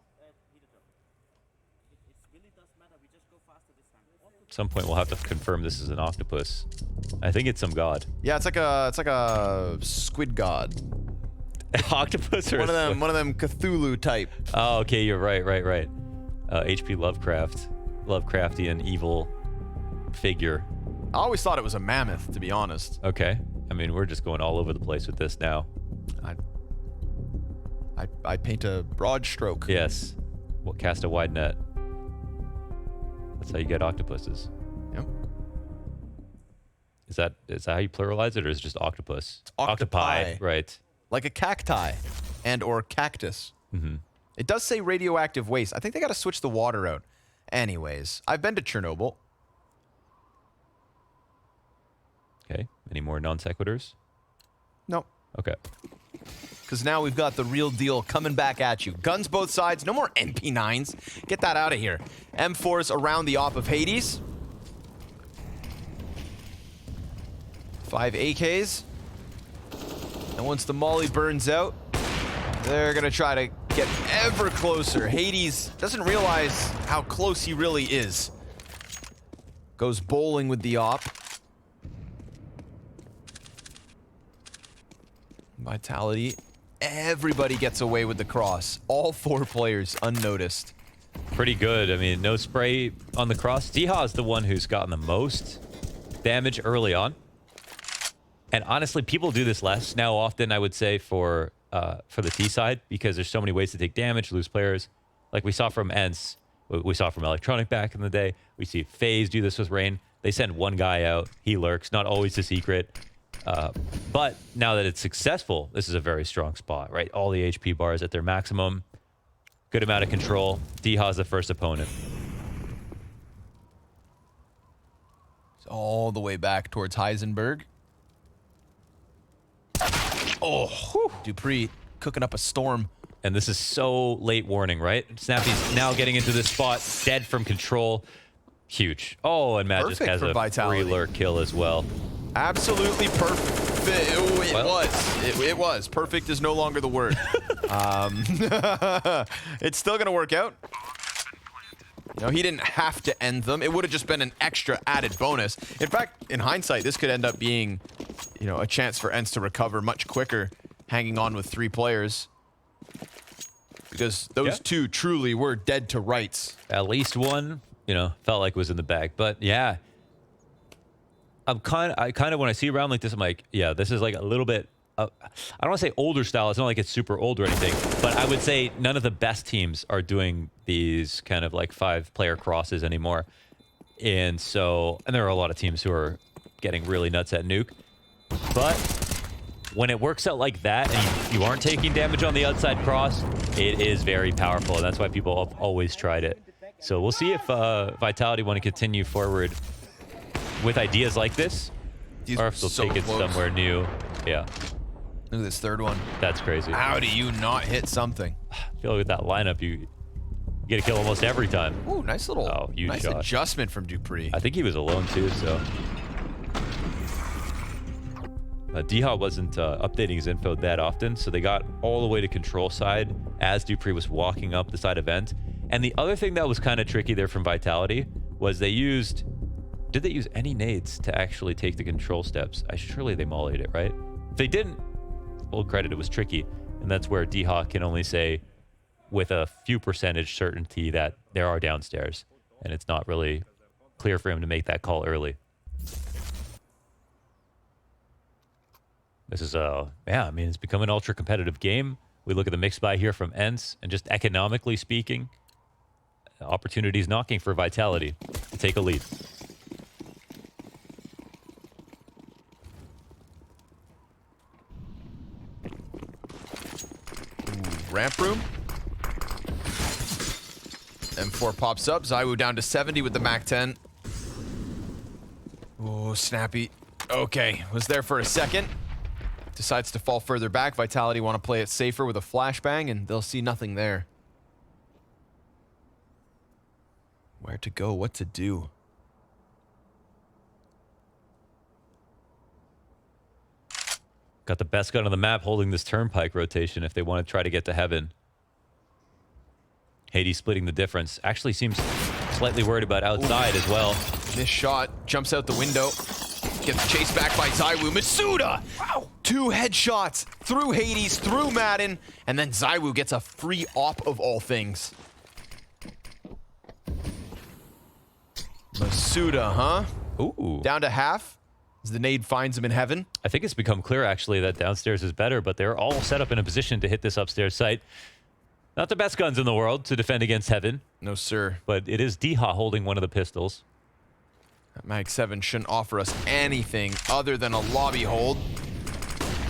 At some point we'll have to confirm this is an octopus. I think it's some god. Yeah, it's like a squid god. Octopus or one of them Cthulhu type. Oh, okay, you're right. HP Lovecraftian evil figure. I always thought it was a mammoth, to be honest. Okay. I mean, we're just going all over the place with this now. I paint a broad stroke. Yes. Well, cast a wide net. That's how you get octopuses. Yep. Is that how you pluralize it, or is it just octopus? It's octopi. Right. Like a cacti and or cactus. Mm-hmm. It does say radioactive waste. I think they got to switch the water out. Anyways, I've been to Chernobyl. Okay. Any more non sequiturs? No. Okay. Because now we've got the real deal coming back at you. Guns both sides. No more MP9s. Get that out of here. M4s around the op of Hades. 5 AKs. And once the molly burns out, they're going to try to get ever closer. Hades doesn't realize how close he really is. Goes bowling with the op. Vitality. Everybody gets away with the cross. All 4 players unnoticed. Pretty good. I mean, no spray on the cross. Diha is the one who's gotten the most damage early on. And honestly, people do this less now often, I would say, for the T side, because there's so many ways to take damage, lose players. Like we saw from Ence, we saw from Electronic back in the day. We see FaZe do this with Rain. They send one guy out. He lurks. Not always a secret. But now that it's successful, this is a very strong spot, right? All the HP bars at their maximum. Good amount of control. Diha's the first opponent. It's all the way back towards Heisenberg. Oh, Dupree cooking up a storm. And this is so late warning, right? Snappy's now getting into this spot, dead from control. Huge. Oh, and Magisk Perfect has for a Vitality. free lurk kill as well. Absolutely perfect. It was. Perfect is no longer the word. It's still going to work out. No, he didn't have to end them. It would have just been an extra added bonus. In fact, in hindsight, this could end up being, you know, a chance for Ence to recover much quicker, hanging on with 3 players. Because those two truly were dead to rights. At least one, you know, felt like was in the bag. But yeah, I kind of when I see a round like this, I'm like, yeah, this is like a little bit. I don't want to say older style. It's not like it's super old or anything, but I would say none of the best teams are doing these kind of like 5-player crosses anymore. And there are a lot of teams who are getting really nuts at Nuke. But when it works out like that and you aren't taking damage on the outside cross, it is very powerful. And that's why people have always tried it. So we'll see if Vitality want to continue forward with ideas like this, or if they'll take it somewhere new. Yeah. Look at this third one. That's crazy. How do you not hit something? I feel like with that lineup, you get a kill almost every time. Ooh, nice little nice shot. Adjustment from Dupree. I think he was alone too, so. Diha wasn't updating his info that often, so they got all the way to control side as Dupree was walking up the side event. And the other thing that was kind of tricky there from Vitality was they used... Did they use any nades to actually take the control steps? Surely they mollied it, right? If they didn't, full credit, it was tricky. And that's where D-Hawk can only say with a few percentage certainty that there are downstairs. And it's not really clear for him to make that call early. This is yeah, I mean, it's become an ultra competitive game. We look at the mix buy here from Ence, and just economically speaking, opportunities knocking for Vitality to take a lead. Ramp room. M4 pops up. Zywoo down to 70 with the MAC-10. Oh, snappy. Okay, was there for a second. Decides to fall further back. Vitality want to play it safer with a flashbang, and they'll see nothing there. Where to go? What to do? Got the best gun on the map holding this turnpike rotation if they want to try to get to heaven. Hades splitting the difference. Actually seems slightly worried about outside as well. Missed shot. Jumps out the window. Gets chased back by Zywoo. Masuda! Wow! 2 headshots through Hades, through Madden, and then Zywoo gets a free op of all things. Masuda, huh? Ooh. Down to half as the nade finds him in heaven. I think it's become clear, actually, that downstairs is better, but they're all set up in a position to hit this upstairs site. Not the best guns in the world to defend against heaven. No, sir. But it is Diha holding one of the pistols. That Mag-7 shouldn't offer us anything other than a lobby hold.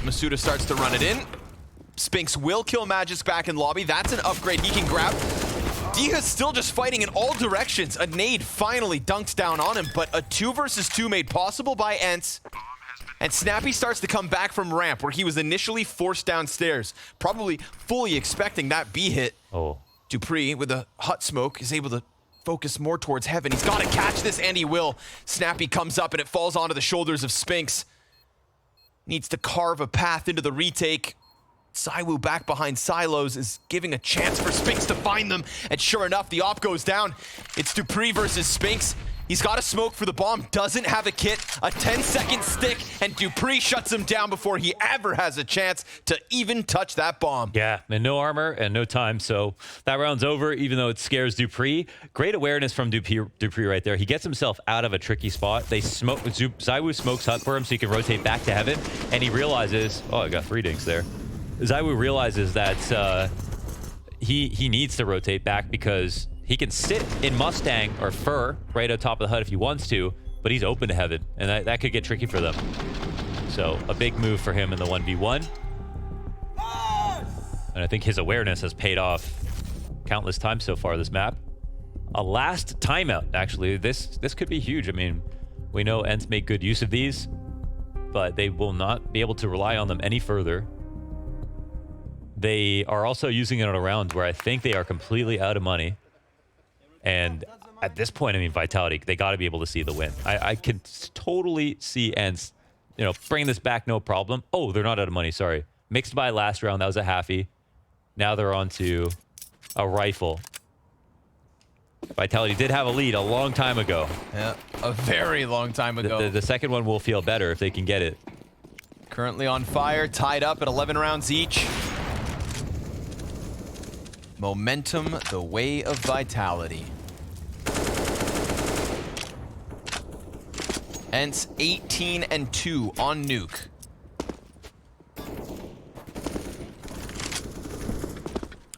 Masuda starts to run it in. Spinks will kill Magisk back in lobby. That's an upgrade he can grab. Diha's still just fighting in all directions. A nade finally dunks down on him, but a 2 versus 2 made possible by Ence. And Snappy starts to come back from ramp, where he was initially forced downstairs, probably fully expecting that B hit. Oh. Dupree, with a hut smoke, is able to focus more towards heaven. He's got to catch this, and he will. Snappy comes up, and it falls onto the shoulders of Spinks. Needs to carve a path into the retake. Zywoo back behind silos is giving a chance for Spinks to find them, and sure enough, the op goes down. It's Dupree versus Spinks. He's got a smoke for the bomb, doesn't have a kit, a 10-second stick, and Dupree shuts him down before he ever has a chance to even touch that bomb. Yeah, and no armor and no time, so that round's over, even though it scares Dupree. Great awareness from Dupree right there. He gets himself out of a tricky spot. They smoke, Zywoo smokes hut for him so he can rotate back to heaven, and he realizes, oh, I got 3 dinks there. Zywoo realizes that he needs to rotate back because he can sit in Mustang or Fur right on top of the hut if he wants to, but he's open to heaven, and that could get tricky for them. So a big move for him in the 1v1. And I think his awareness has paid off countless times so far this map. A last timeout, actually. This could be huge. I mean, we know Ents make good use of these, but they will not be able to rely on them any further. They are also using it on a round where I think they are completely out of money. And at this point, I mean, Vitality, they got to be able to see the win. I can totally see Ents, you know, bringing this back, no problem. Oh, they're not out of money, sorry. Mixed by last round, that was a halfie. Now they're on to a rifle. Vitality did have a lead a long time ago. Yeah, a very long time ago. The second one will feel better if they can get it. Currently on fire, tied up at 11 rounds each. Momentum the way of Vitality. Ence 18-2 on Nuke.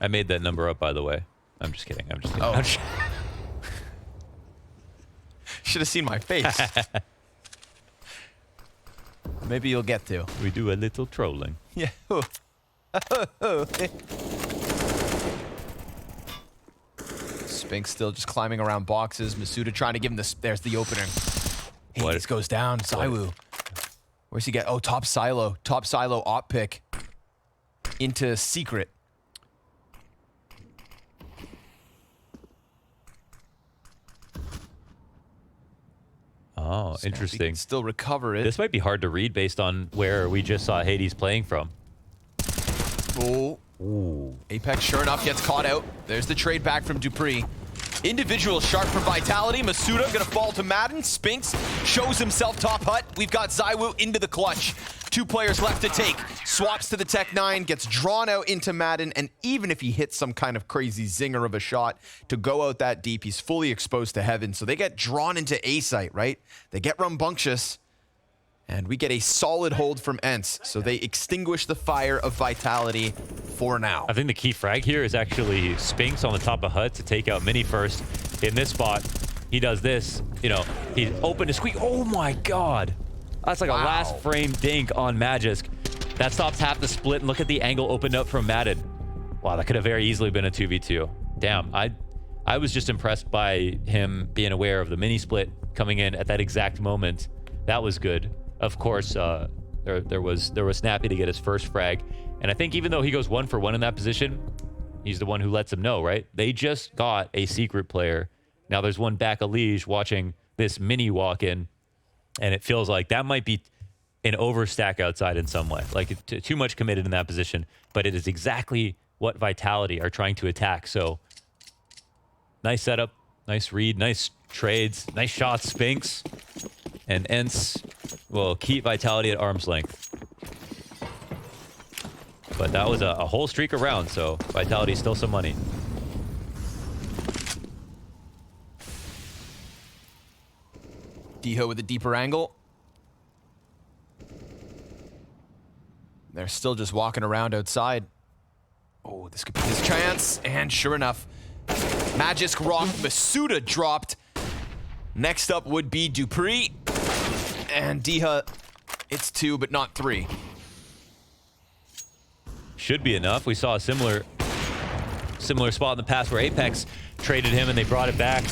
I made that number up, by the way. I'm just kidding. I'm just kidding. Oh. Should have seen my face. Maybe you'll get to. We do a little trolling. Yeah. Spinks still just climbing around boxes. Masuda trying to give him this. There's the opening. Hades goes down. Zywoo. Where's he get? Oh, top silo. Top silo op pick. Into secret. Oh, interesting. Still recover it. This might be hard to read based on where we just saw Hades playing from. Oh. Ooh. Apex, sure enough, gets caught out. There's the trade back from Dupree. Individual sharp for Vitality. Masuda gonna fall to Madden. Spinks shows himself top hut. We've got Zywoo into the clutch. 2 players left to take. Swaps to the Tech 9, gets drawn out into Madden, and even if he hits some kind of crazy zinger of a shot to go out that deep, he's fully exposed to heaven. So they get drawn into A site, right? They get rambunctious, and we get a solid hold from Ence. So they extinguish the fire of Vitality for now. I think the key frag here is actually Spinks on the top of hut to take out Mini first. In this spot, he does this. You know, he's open to squeak. Oh my god. That's like a last frame dink on Magisk. That stops half the split, and look at the angle opened up from Madden. Wow, that could have very easily been a 2v2. Damn, I was just impressed by him being aware of the mini split coming in at that exact moment. That was good. Of course, there was Snappy to get his first frag. And I think even though he goes 1 for 1 in that position, he's the one who lets him know, right? They just got a secret player. Now there's one back a liege watching this mini walk in. And it feels like that might be an overstack outside in some way. Like too much committed in that position. But it is exactly what Vitality are trying to attack. So nice setup, nice read, nice trades, nice shots, Spinks. And Ence will keep Vitality at arm's length. But that was a whole streak around, so Vitality's still some money. Diho with a deeper angle. They're still just walking around outside. Oh, this could be his chance. And sure enough, Magisk rocked. Masuda dropped. Next up would be Dupree. And Diha, it's 2, but not 3. Should be enough. We saw a similar spot in the past where Apex traded him and they brought it back.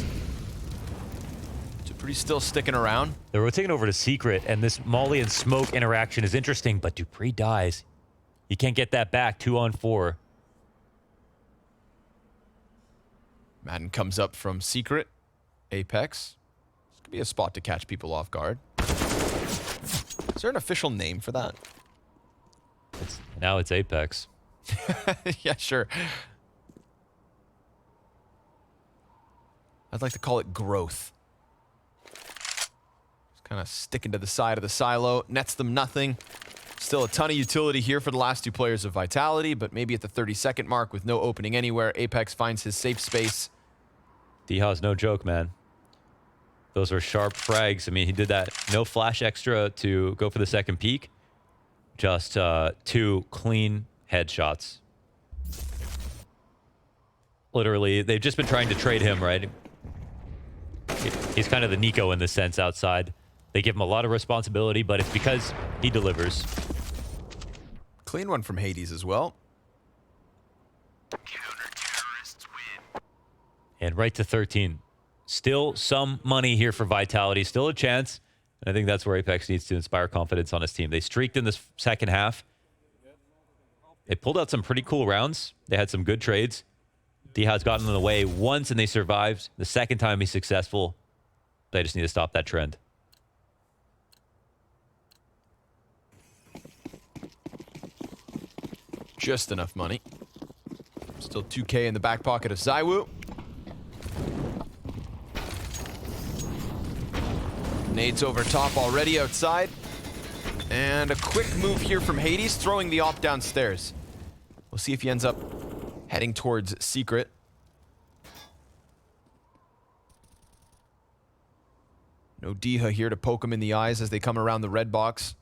Dupree's still sticking around. They're rotating over to Secret, and this Molly and Smoke interaction is interesting, but Dupree dies. You can't get that back. 2 on 4. Madden comes up from Secret. Apex. This could be a spot to catch people off guard. Is there an official name for that? Now it's Apex. Yeah, sure. I'd like to call it growth. Just kind of sticking to the side of the silo. Nets them nothing. Still a ton of utility here for the last 2 players of Vitality, but maybe at the 30-second mark with no opening anywhere, Apex finds his safe space. Diha's no joke, man. Those were sharp frags. I mean, he did that. No flash extra to go for the second peek. Just 2 clean headshots. Literally, they've just been trying to trade him, right? He's kind of the Nico in this sense outside. They give him a lot of responsibility, but it's because he delivers. Clean one from Hades as well. And right to 13. Still some money here for Vitality. Still a chance. And I think that's where Apex needs to inspire confidence on his team. They streaked in this second half. They pulled out some pretty cool rounds. They had some good trades. Diha's gotten in the way once and they survived. The second time he's successful. They just need to stop that trend. Just enough money. Still 2K in the back pocket of Zywoo. Nades over top already outside. And a quick move here from Hades, throwing the op downstairs. We'll see if he ends up heading towards Secret. No Diha here to poke him in the eyes as they come around the red box.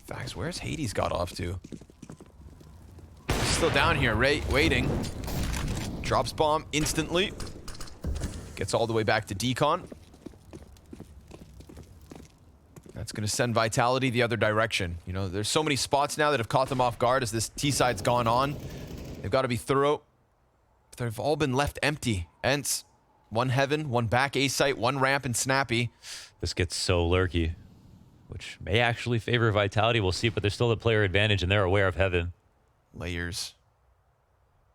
Facts, where's Hades got off to? He's still down here, right? Waiting. Drops bomb instantly. Gets all the way back to Decon. That's going to send Vitality the other direction. You know, there's so many spots now that have caught them off guard as this T-side's gone on. They've got to be thorough. They've all been left empty. Ence, one Heaven, one back A site, one ramp, and Snappy. This gets so lurky, which may actually favor Vitality. We'll see, but there's still the player advantage, and they're aware of Heaven. Layers.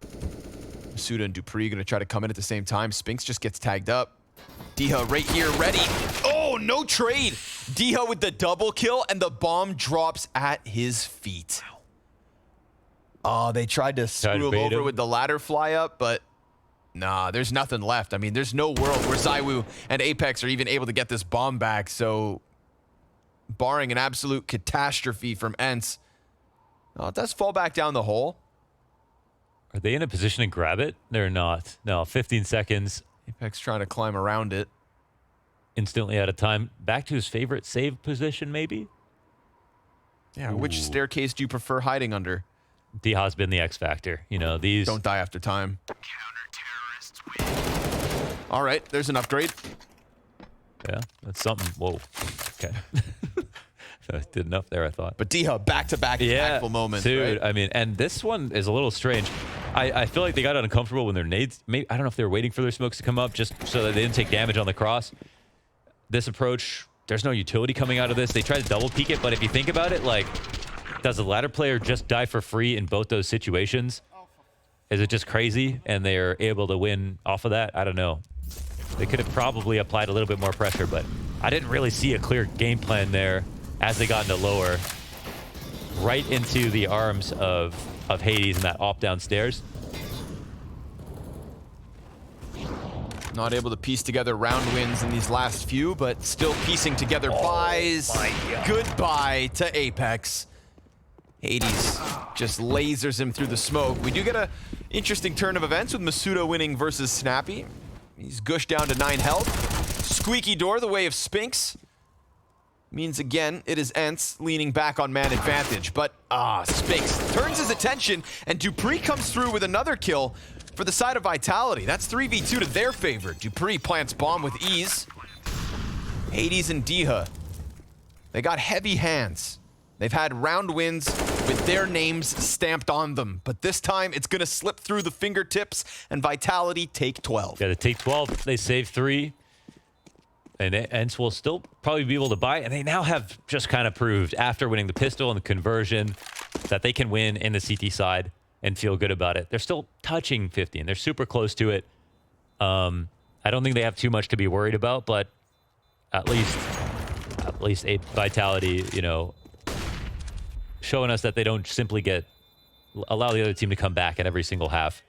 Masuda and Dupree going to try to come in at the same time. Spinks just gets tagged up. Diha right here, ready. Oh, no trade. Diha with the double kill, and the bomb drops at his feet. Oh, they tried to screw him over with the ladder fly up, but nah, there's nothing left. I mean, there's no world where ZywOo and Apex are even able to get this bomb back, so barring an absolute catastrophe from Ence, it does fall back down the hole. Are they in a position to grab it? They're not. No, 15 seconds. Apex trying to climb around it. Instantly out of time. Back to his favorite save position, maybe? Yeah, which staircase do you prefer hiding under? Diha's been the X factor. You know, these... Don't die after time. All right, there's an upgrade. Yeah, that's something. Whoa. Okay. Did enough there, I thought. But Diha, back-to-back impactful moments, dude, right? I mean, and this one is a little strange. I feel like they got uncomfortable when their nades... Maybe, I don't know if they were waiting for their smokes to come up just so that they didn't take damage on the cross. This approach, there's no utility coming out of this. They tried to double peek it, but if you think about it, like, does the ladder player just die for free in both those situations? Is it just crazy and they're able to win off of that? I don't know. They could have probably applied a little bit more pressure, but I didn't really see a clear game plan there as they got into lower. Right into the arms of Hades and that op downstairs. Not able to piece together round wins in these last few, but still piecing together buys. Goodbye to Apex. Hades just lasers him through the smoke. We do get a interesting turn of events with Masuda winning versus Snappy. He's gushed down to 9 health. Squeaky door the way of Spinks. Means again, it is Ence leaning back on man advantage. But, Spinks turns his attention, and Dupree comes through with another kill for the side of Vitality. That's 3v2 to their favor. Dupree plants bomb with ease. Hades and Diha, they got heavy hands. They've had round wins with their names stamped on them. But this time, it's going to slip through the fingertips, and Vitality take 12. Yeah, they take 12. They save 3. And Ence will still probably be able to buy. And they now have just kind of proved, after winning the pistol and the conversion, that they can win in the CT side and feel good about it. They're still touching 50, and they're super close to it. I don't think they have too much to be worried about, but at least a Vitality, you know, showing us that they don't simply allow the other team to come back at every single half.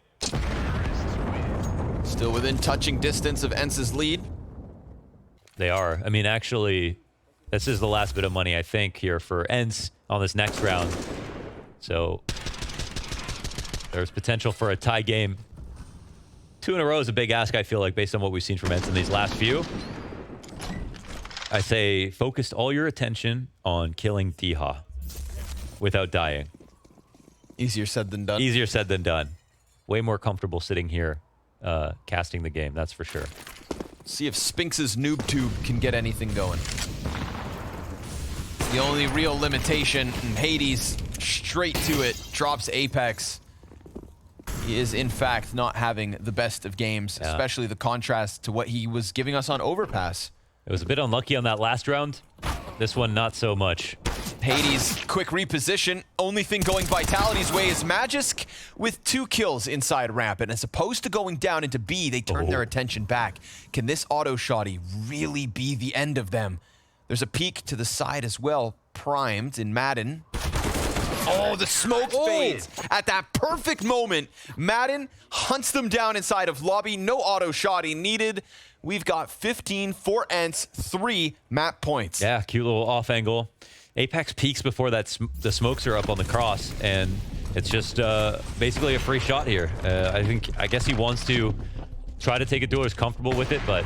Still within touching distance of Ence's lead. They are. I mean, actually, this is the last bit of money, I think, here for Ence on this next round. So there's potential for a tie game. 2 in a row is a big ask, I feel like, based on what we've seen from Ence in these last few. I say focused all your attention on killing Diha without dying. Easier said than done. Easier said than done. Way more comfortable sitting here casting the game, that's for sure. See if Spinks's noob tube can get anything going. The only real limitation, and Hades straight to it, drops Apex. He is, in fact, not having the best of games, especially the contrast to what he was giving us on Overpass. It was a bit unlucky on that last round. This one, not so much. Hades, quick reposition. Only thing going Vitality's way is Magisk with 2 kills inside ramp. And as opposed to going down into B, they turn their attention back. Can this auto shotty really be the end of them? There's a peek to the side as well, primed in Madden. Oh, the smoke fades at that perfect moment. Madden hunts them down inside of lobby. No auto shotty needed. We've got 15 for Ence, 3 map points. Yeah, cute little off angle. Apex peeks before that the smokes are up on the cross, and it's just basically a free shot here. I guess he wants to try to take a duel, is comfortable with it, but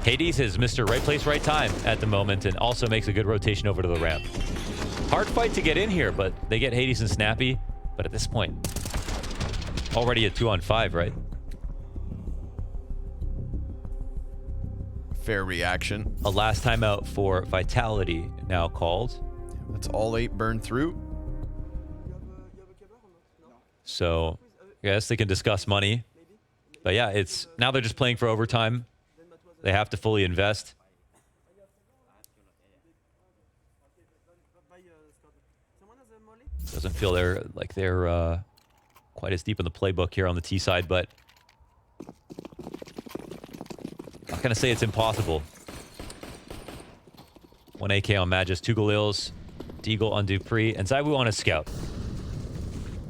Hades is Mr. Right Place, Right Time at the moment, and also makes a good rotation over to the ramp. Hard fight to get in here, but they get Hades and Snappy. But at this point, already a 2-on-5, right? Fair reaction. A last timeout for Vitality now called. That's all 8 burned through. So I guess they can discuss money. But yeah, it's now they're just playing for overtime. They have to fully invest. Doesn't feel they're quite as deep in the playbook here on the T side, but not gonna say it's impossible. 1 AK on Magus, 2 Galils, Deagle on Dupree, and Zaiwu on a scout.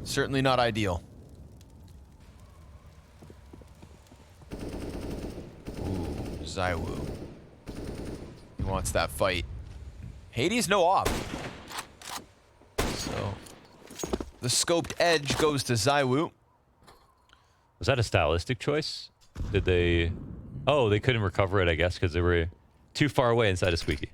Certainly not ideal. Ooh, Zaiwu. He wants that fight. Hades no op. So the scoped edge goes to Zaiwu. Was that a stylistic choice? Did they... Oh, they couldn't recover it, I guess, because they were too far away inside of Squeaky.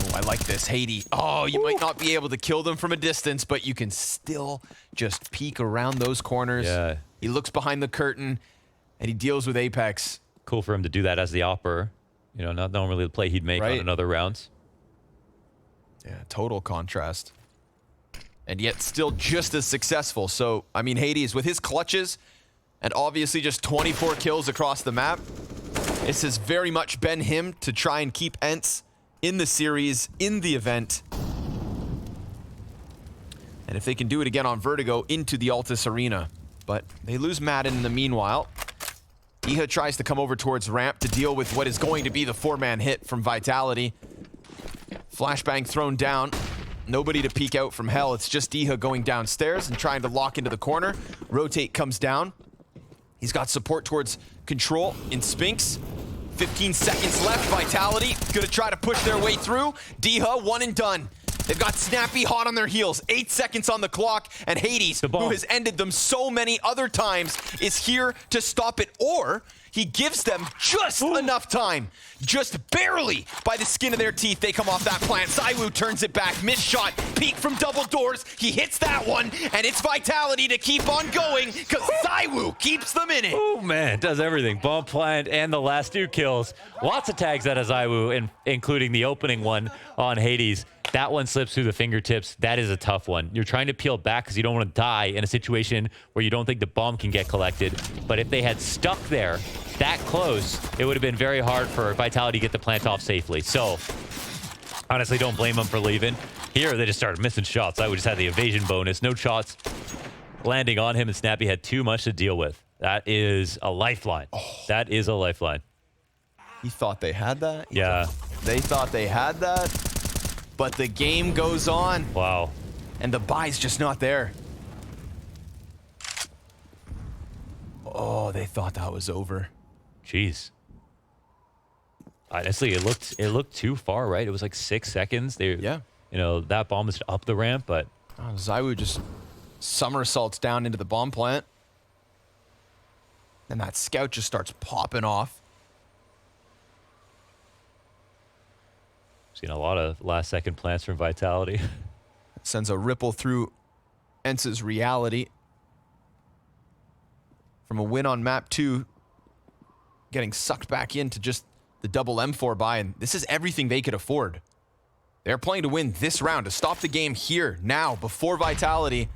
Oh, I like this. Hades. Oh, you might not be able to kill them from a distance, but you can still just peek around those corners. Yeah. He looks behind the curtain, and he deals with Apex. Cool for him to do that as the opper. You know, not normally the play he'd make on another round. Yeah, total contrast. And yet still just as successful. So, I mean, Hades, with his clutches and obviously just 24 kills across the map, this has very much been him to try and keep Ence in the series, in the event. And if they can do it again on Vertigo, into the Altus Arena. But they lose Madden in the meanwhile. Iha tries to come over towards ramp to deal with what is going to be the 4-man hit from Vitality. Flashbang thrown down. Nobody to peek out from hell. It's just Iha going downstairs and trying to lock into the corner. Rotate comes down. He's got support towards control in Spinks. 15 seconds left. Vitality gonna try to push their way through. Diha, one and done. They've got Snappy hot on their heels. 8 seconds on the clock, and Hades, who has ended them so many other times, is here to stop it. Or he gives them just enough time, just barely by the skin of their teeth. They come off that plant. Zaiwu turns it back. Missed shot. Peek from double doors. He hits that one, and it's Vitality to keep on going because Zaiwu keeps them in it. Oh man, does everything. Bomb plant and the last 2 kills. Lots of tags out of Zaiwu, including the opening one on Hades. That one slips through the fingertips. That is a tough one. You're trying to peel back because you don't want to die in a situation where you don't think the bomb can get collected. But if they had stuck there that close, it would have been very hard for Vitality to get the plant off safely. So, honestly, don't blame them for leaving. Here, they just started missing shots. I would just have the evasion bonus. No shots landing on him, and Snappy had too much to deal with. That is a lifeline. That is a lifeline. He thought they had that? Yeah. They thought they had that, but the game goes on. Wow. And the buy's just not there. Oh, they thought that was over. Jeez. Honestly, it looked too far, right? It was like 6 seconds. Yeah. You know, that bomb was up the ramp, but Zaiwu just somersaults down into the bomb plant. And that scout just starts popping off. seen a lot of last-second plants from Vitality. Sends a ripple through Ence's reality. From a win on map 2, getting sucked back into just the double M4 buy, and this is everything they could afford. They're playing to win this round, to stop the game here, now, before Vitality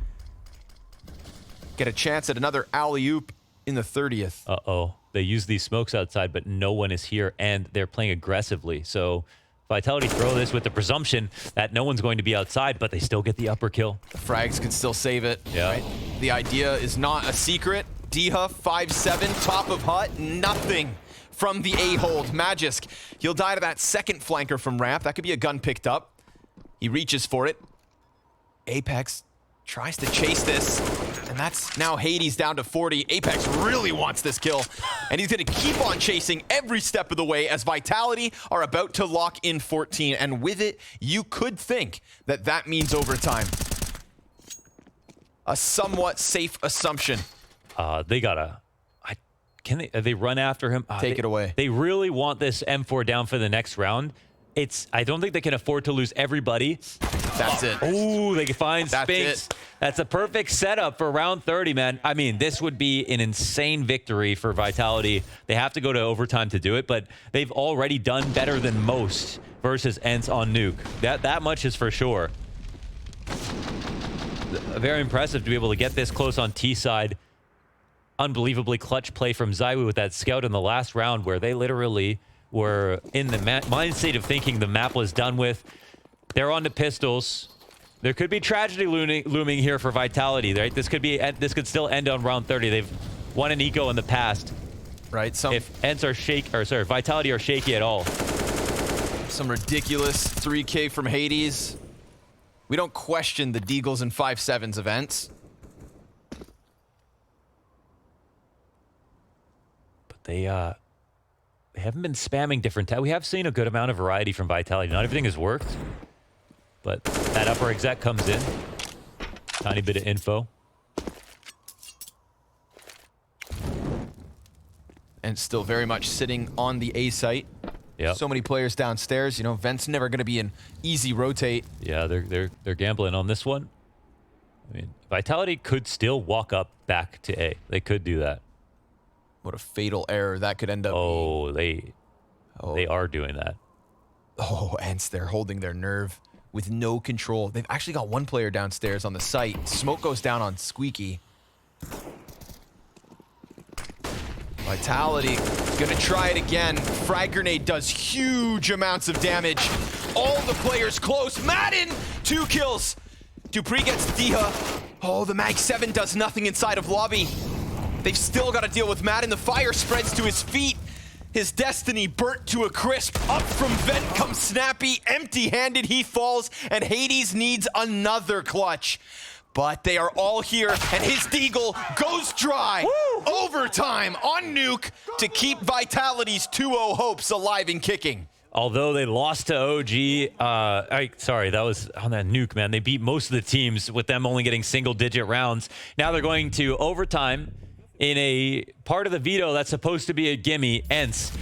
get a chance at another alley-oop in the 30th. Uh-oh. They use these smokes outside, but no one is here, and they're playing aggressively. So Vitality throw this with the presumption that no one's going to be outside, but they still get the upper kill. The frags can still save it. Yeah. Right? The idea is not a secret. Diha, 5-7, top of hut, nothing from the A-hold. Magisk, he'll die to that second flanker from ramp. That could be a gun picked up. He reaches for it. Apex tries to chase this, and that's now Hades down to 40. Apex really wants this kill, and he's gonna keep on chasing every step of the way as Vitality are about to lock in 14, and with it, you could think that that means overtime. A somewhat safe assumption. They gotta... Can they run after him? Take it away. They really want this M4 down for the next round. I don't think they can afford to lose everybody. That's it. Oh, they can find That's Spinks. it. That's a perfect setup for round 30, man. I mean, this would be an insane victory for Vitality. They have to go to overtime to do it, but they've already done better than most versus Ence on Nuke. That much is for sure. Very impressive to be able to get this close on T side. Unbelievably clutch play from ZywOo with that scout in the last round where they literally were in the mind state of thinking the map was done with. They're on to pistols. There could be tragedy looming here for Vitality, right? This could still end on round 30. They've won an eco in the past. Right. If Ence are Vitality are shaky at all. Some ridiculous 3K from Hades. We don't question the Deagles and 5-7s events. They haven't been spamming different... We have seen a good amount of variety from Vitality. Not everything has worked, but that upper exec comes in. Tiny bit of info. And still very much sitting on the A site. Yeah. So many players downstairs. You know, Vent's never going to be an easy rotate. Yeah, they're gambling on this one. I mean, Vitality could still walk up back to A. They could do that. What a fatal error that could end up being. They are doing that. Oh, Ence, they're holding their nerve with no control. They've actually got one player downstairs on the site. Smoke goes down on Squeaky. Vitality gonna try it again. Frag grenade does huge amounts of damage. All the players close. Madden, 2 kills. Dupree gets Diha. Oh, the Mag 7 does nothing inside of lobby. They've still got to deal with Madden. The fire spreads to his feet. His destiny burnt to a crisp. Up from Vent comes Snappy. Empty-handed he falls, and Hades needs another clutch. But they are all here, and his Deagle goes dry. Woo! Overtime on Nuke to keep Vitality's 2-0 hopes alive and kicking. Although they lost to OG, sorry, that was on that Nuke, man. They beat most of the teams with them only getting single-digit rounds. Now they're going to overtime in a part of the veto that's supposed to be a gimme. Ence,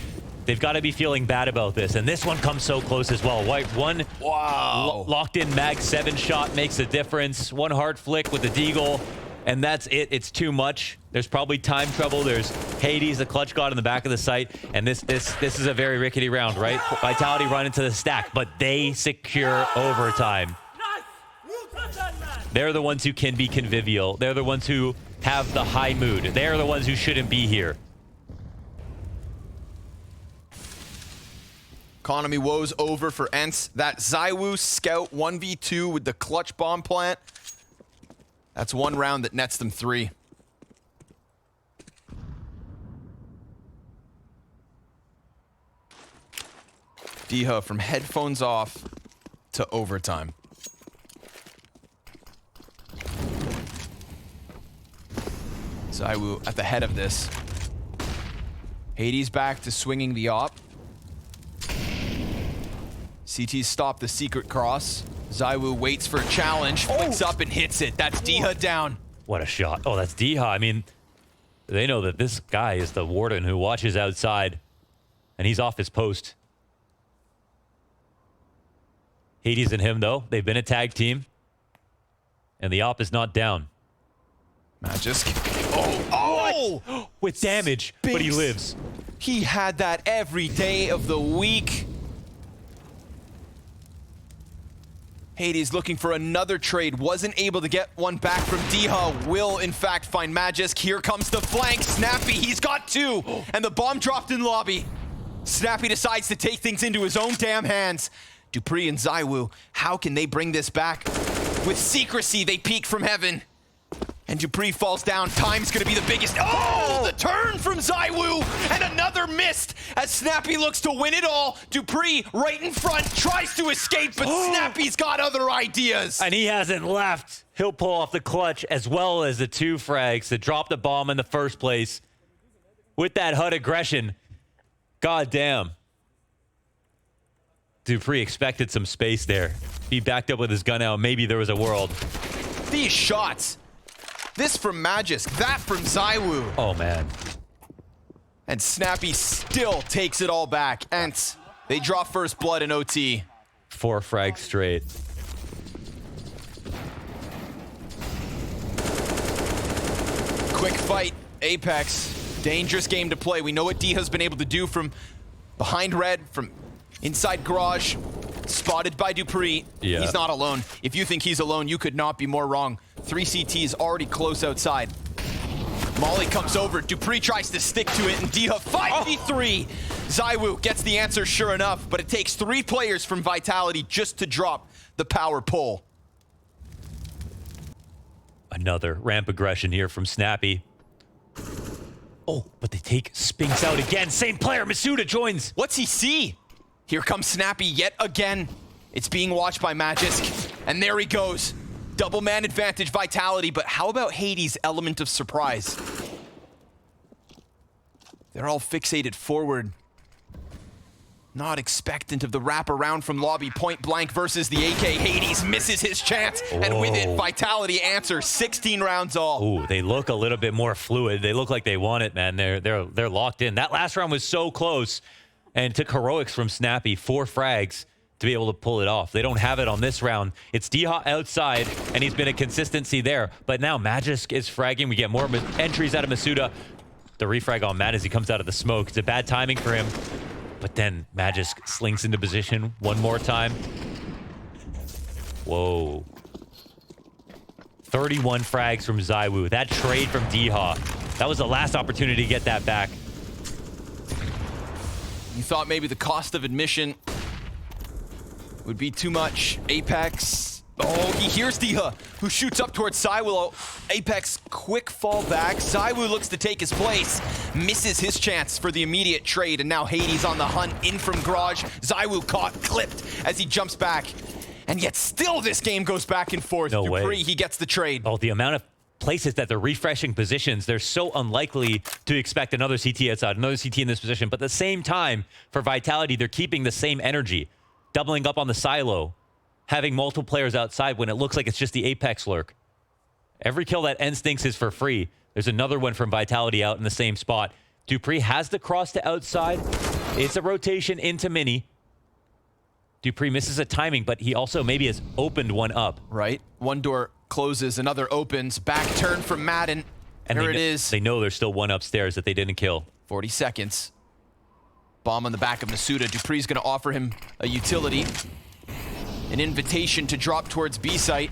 they've got to be feeling bad about this. And this one comes so close as well. One locked in Mag 7 shot makes a difference. One hard flick with the Deagle, and that's it. It's too much. There's probably time trouble. There's Hades, the clutch god in the back of the site. And this is a very rickety round, right? Vitality run into the stack, but they secure overtime. They're the ones who can be convivial. They're the ones who have the high mood. They're the ones who shouldn't be here. Economy woes over for Ence. That ZywOo scout 1v2 with the clutch bomb plant. That's one round that nets them 3. Diha from headphones off to overtime. ZywOo at the head of this. Hades back to swinging the op. CT stopped the secret cross. ZywOo waits for a challenge, flicks up and hits it. That's Diha down. What a shot. Oh, that's Diha. I mean, they know that this guy is the warden who watches outside, and he's off his post. Hades and him, though, they've been a tag team, and the op is not down. Magisk. Oh! With damage, but he lives. He had that every day of the week. Hades looking for another trade. Wasn't able to get one back from Diha. Will, in fact, find Magisk. Here comes the flank. Snappy, he's got 2. And the bomb dropped in lobby. Snappy decides to take things into his own damn hands. Dupree and ZywOo, how can they bring this back? With secrecy, they peek from heaven. And And Dupree falls down. Time's gonna be the biggest. Oh, the turn from ZywOo, and another missed as Snappy looks to win it all. Dupree right in front, tries to escape, but Snappy's got other ideas. And he hasn't left. He'll pull off the clutch as well as the 2 frags that dropped the bomb in the first place. With that HUD aggression, god damn. Dupree expected some space there. He backed up with his gun out. Maybe there was a world. These shots. This from Magisk, that from ZywOo. Oh, man. And Snappy still takes it all back. Ence, they draw first blood in OT. 4 frags straight. Quick fight, Apex. Dangerous game to play. We know what D has been able to do from behind red, from inside garage. Spotted by Dupree. Yeah. He's not alone. If you think he's alone, you could not be more wrong. 3 CTs already close outside. Molly comes over. Dupree tries to stick to it, and Diha 5v3. ZywOo gets the answer sure enough, but it takes 3 players from Vitality just to drop the power pole. Another ramp aggression here from Snappy. Oh, but they take Spinks out again. Same player, Masuda joins. What's he see? Here comes Snappy yet again. It's being watched by Magisk, and there he goes. Double man advantage Vitality, but how about Hades' element of surprise? They're all fixated forward. Not expectant of the wraparound from lobby, point blank versus the AK. Hades misses his chance, and with it, Vitality answers 16 rounds all. Ooh, they look a little bit more fluid. They look like they want it, man. They're locked in. That last round was so close, and it took heroics from Snappy, 4 frags, to be able to pull it off. They don't have it on this round. It's Diha outside, and he's been a consistency there. But now Magisk is fragging. We get more entries out of Masuda. The refrag on Matt as he comes out of the smoke. It's a bad timing for him. But then Magisk slinks into position one more time. Whoa. 31 frags from ZywOo. That trade from Diha. That was the last opportunity to get that back. You thought maybe the cost of admission would be too much. Apex. Oh, he hears Diha, who shoots up towards ZywOo. Apex, quick fall back. ZywOo looks to take his place. Misses his chance for the immediate trade, and now Hades on the hunt in from garage. ZywOo caught, clipped as he jumps back. And yet still this game goes back and forth. No Dupree, way. he gets the trade. Oh, the amount of places that they're refreshing positions, they're so unlikely to expect another CT outside, another CT in this position. But at the same time, for Vitality, they're keeping the same energy. Doubling up on the silo, having multiple players outside when it looks like it's just the Apex lurk. Every kill that Ence thinks is for free. There's another one from Vitality out in the same spot. Dupree has the cross to outside. It's a rotation into mini. Dupree misses a timing, but he also maybe has opened one up. Right. One door closes, another opens. Back turn from Madden. And Here it is. They know there's still one upstairs that they didn't kill. 40 seconds. Bomb on the back of Masuda. Dupree's going to offer him a utility. An invitation to drop towards B site.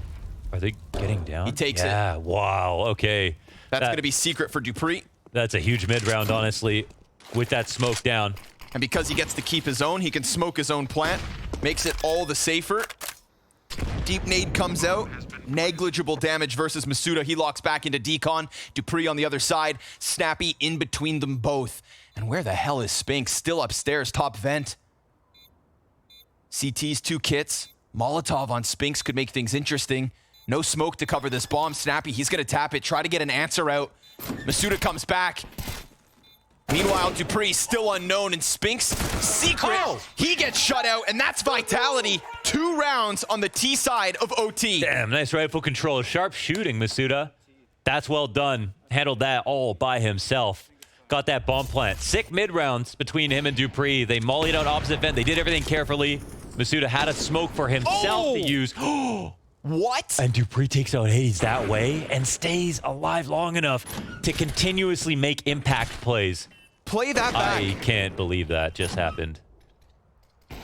Are they getting down? He takes it. Yeah, wow, okay. That's going to be secret for Dupree. That's a huge mid-round, honestly, with that smoke down. And because he gets to keep his own, he can smoke his own plant. Makes it all the safer. Deep nade comes out. Negligible damage versus Masuda. He locks back into decon. Dupree on the other side. Snappy in between them both. And where the hell is Spinks? Still upstairs, top vent. CT's 2 kits. Molotov on Spinks could make things interesting. No smoke to cover this bomb. Snappy, he's going to tap it, try to get an answer out. Masuda comes back. Meanwhile, Dupree still unknown, and Spinks, secret, he gets shut out, and that's Vitality. 2 rounds on the T side of OT. Damn, nice rifle control. Sharp shooting, Masuda. That's well done. Handled that all by himself. Got that bomb plant. Sick mid-rounds between him and Dupree. They mollied out opposite vent. They did everything carefully. Masuda had a smoke for himself to use. What? And Dupree takes out Hades that way and stays alive long enough to continuously make impact plays. Play that back. I can't believe that just happened.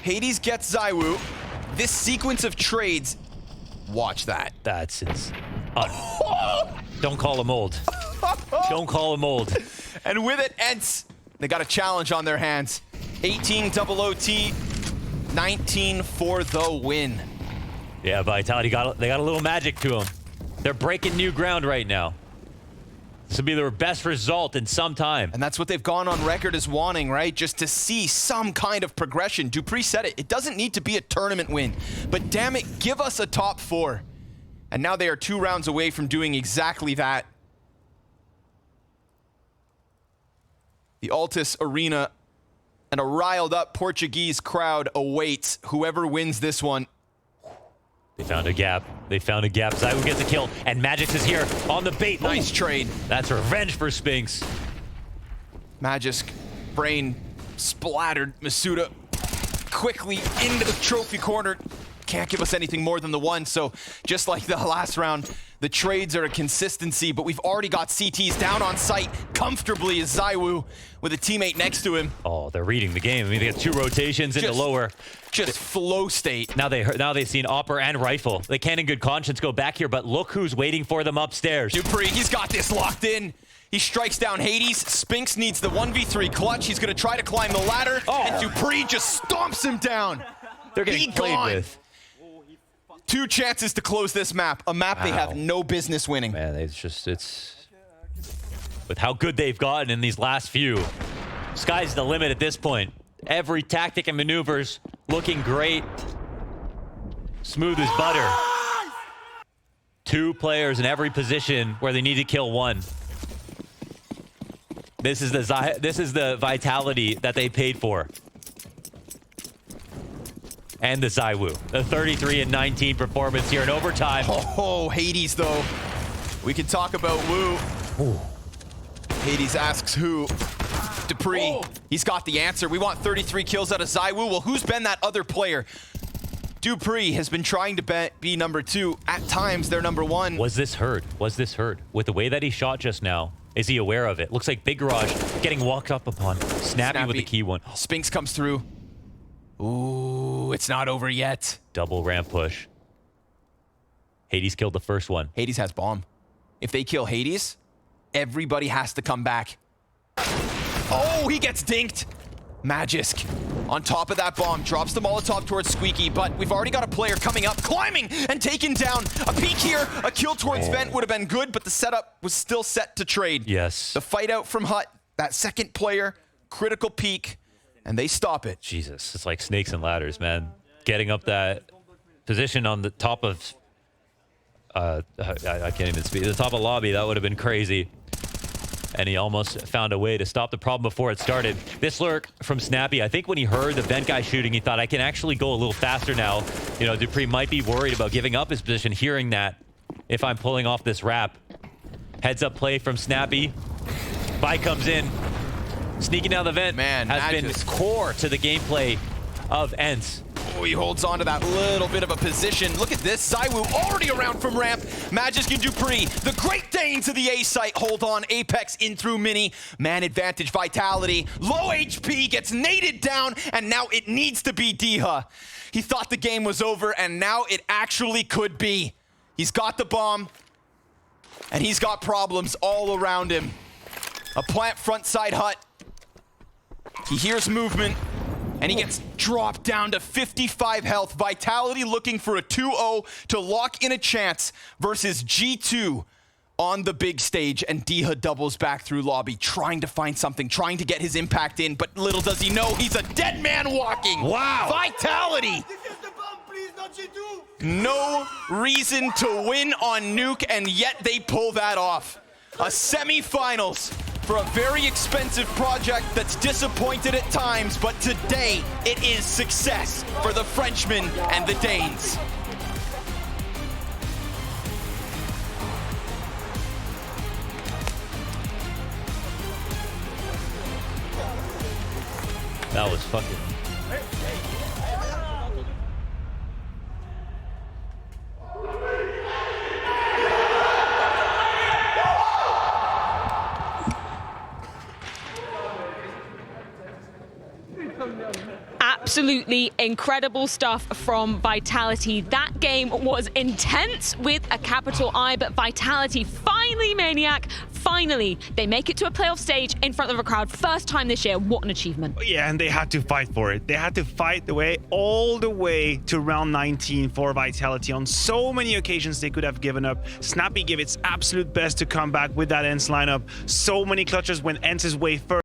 Hades gets ZywOo. This sequence of trades, watch that. That's don't call him old. Don't call him old. And with it, Ence, they got a challenge on their hands. 18 double OT, 19 for the win. Yeah, Vitality they got a little magic to them. They're breaking new ground right now. This would be their best result in some time. And that's what they've gone on record as wanting, right? Just to see some kind of progression. Dupree said it. It doesn't need to be a tournament win, but damn it, give us a top 4. And now they are 2 rounds away from doing exactly that. The Altus Arena and a riled up Portuguese crowd awaits whoever wins this one. They found a gap. They found a gap. ZywOo gets a kill, and Magix is here on the bait. Nice Ooh. trade. That's revenge for Spinks. Magisk brain splattered Masuda quickly into the trophy corner. Can't give us anything more than the 1, so just like the last round, the trades are a consistency, but we've already got CTs down on site comfortably as ZywOo with a teammate next to him. Oh, they're reading the game. I mean, they get 2 rotations into lower. Just flow state. Now they've seen Opper and Rifle. They can't in good conscience go back here, but look who's waiting for them upstairs. Dupree, he's got this locked in. He strikes down Hades. Spinks needs the 1v3 clutch. He's going to try to climb the ladder, and Dupree just stomps him down. They're getting played with. 2 chances to close this map. A map they have no business winning. Man, it's with how good they've gotten in these last few. Sky's the limit at this point. Every tactic and maneuvers looking great. Smooth as butter. 2 players in every position where they need to kill 1. This is the vitality that they paid for. And the ZywOo. The 33 and 19 performance here in overtime. Oh, Hades though. We can talk about Woo. Ooh. Hades asks who? Dupree. He's got the answer. We want 33 kills out of ZywOo. Well, who's been that other player? Dupree has been trying to be number 2. At times, they're number 1. Was this heard? Was this heard? With the way that he shot just now, is he aware of it? Looks like Big Garage getting walked up upon. Snappy with the key one. Spinks comes through. Ooh, it's not over yet. Double ramp push. Hades killed the first one. Hades has bomb. If they kill Hades, everybody has to come back. Oh, he gets dinked. Magisk on top of that bomb, drops the Molotov towards Squeaky, but we've already got a player coming up, climbing and taken down. A peek here, a kill towards Vent would have been good, but the setup was still set to trade. Yes. The fight out from Hut, that second player, critical peek, and they stop it. Jesus, it's like snakes and ladders, man. Getting up that position on the top of, I can't even speak, the top of lobby, that would have been crazy. And he almost found a way to stop the problem before it started. This lurk from Snappy, I think when he heard the vent guy shooting, he thought, I can actually go a little faster now. You know, Dupree might be worried about giving up his position, hearing that if I'm pulling off this wrap. Heads up play from Snappy. Vi comes in. Sneaking down the vent has been core to the gameplay of Ence. Oh, he holds on to that little bit of a position. Look at this. ZywOo already around from ramp. Magisk and Dupree, the Great Danes of the A site, hold on. Apex in through mini. Man advantage vitality. Low HP, gets naded down, and now it needs to be Diha. He thought the game was over, and now it actually could be. He's got the bomb, and he's got problems all around him. A plant front side hut. He hears movement. And he gets dropped down to 55 health. Vitality looking for a 2-0 to lock in a chance versus G2 on the big stage. And Diha doubles back through lobby, trying to find something, trying to get his impact in. But little does he know, he's a dead man walking. Wow. Vitality. No reason to win on Nuke, and yet they pull that off. A semi-finals for a very expensive project that's disappointed at times, but today it is success for the Frenchmen and the Danes. That was fucking... Absolutely incredible stuff from Vitality. That game was intense with a capital I, but Vitality finally, Maniac, finally, they make it to a playoff stage in front of a crowd. First time this year. What an achievement. Yeah, and they had to fight for it. They had to fight the way all the way to round 19 for Vitality. On so many occasions they could have given up. Snappy gave its absolute best to come back with that Ence lineup. So many clutches when Ence is way first.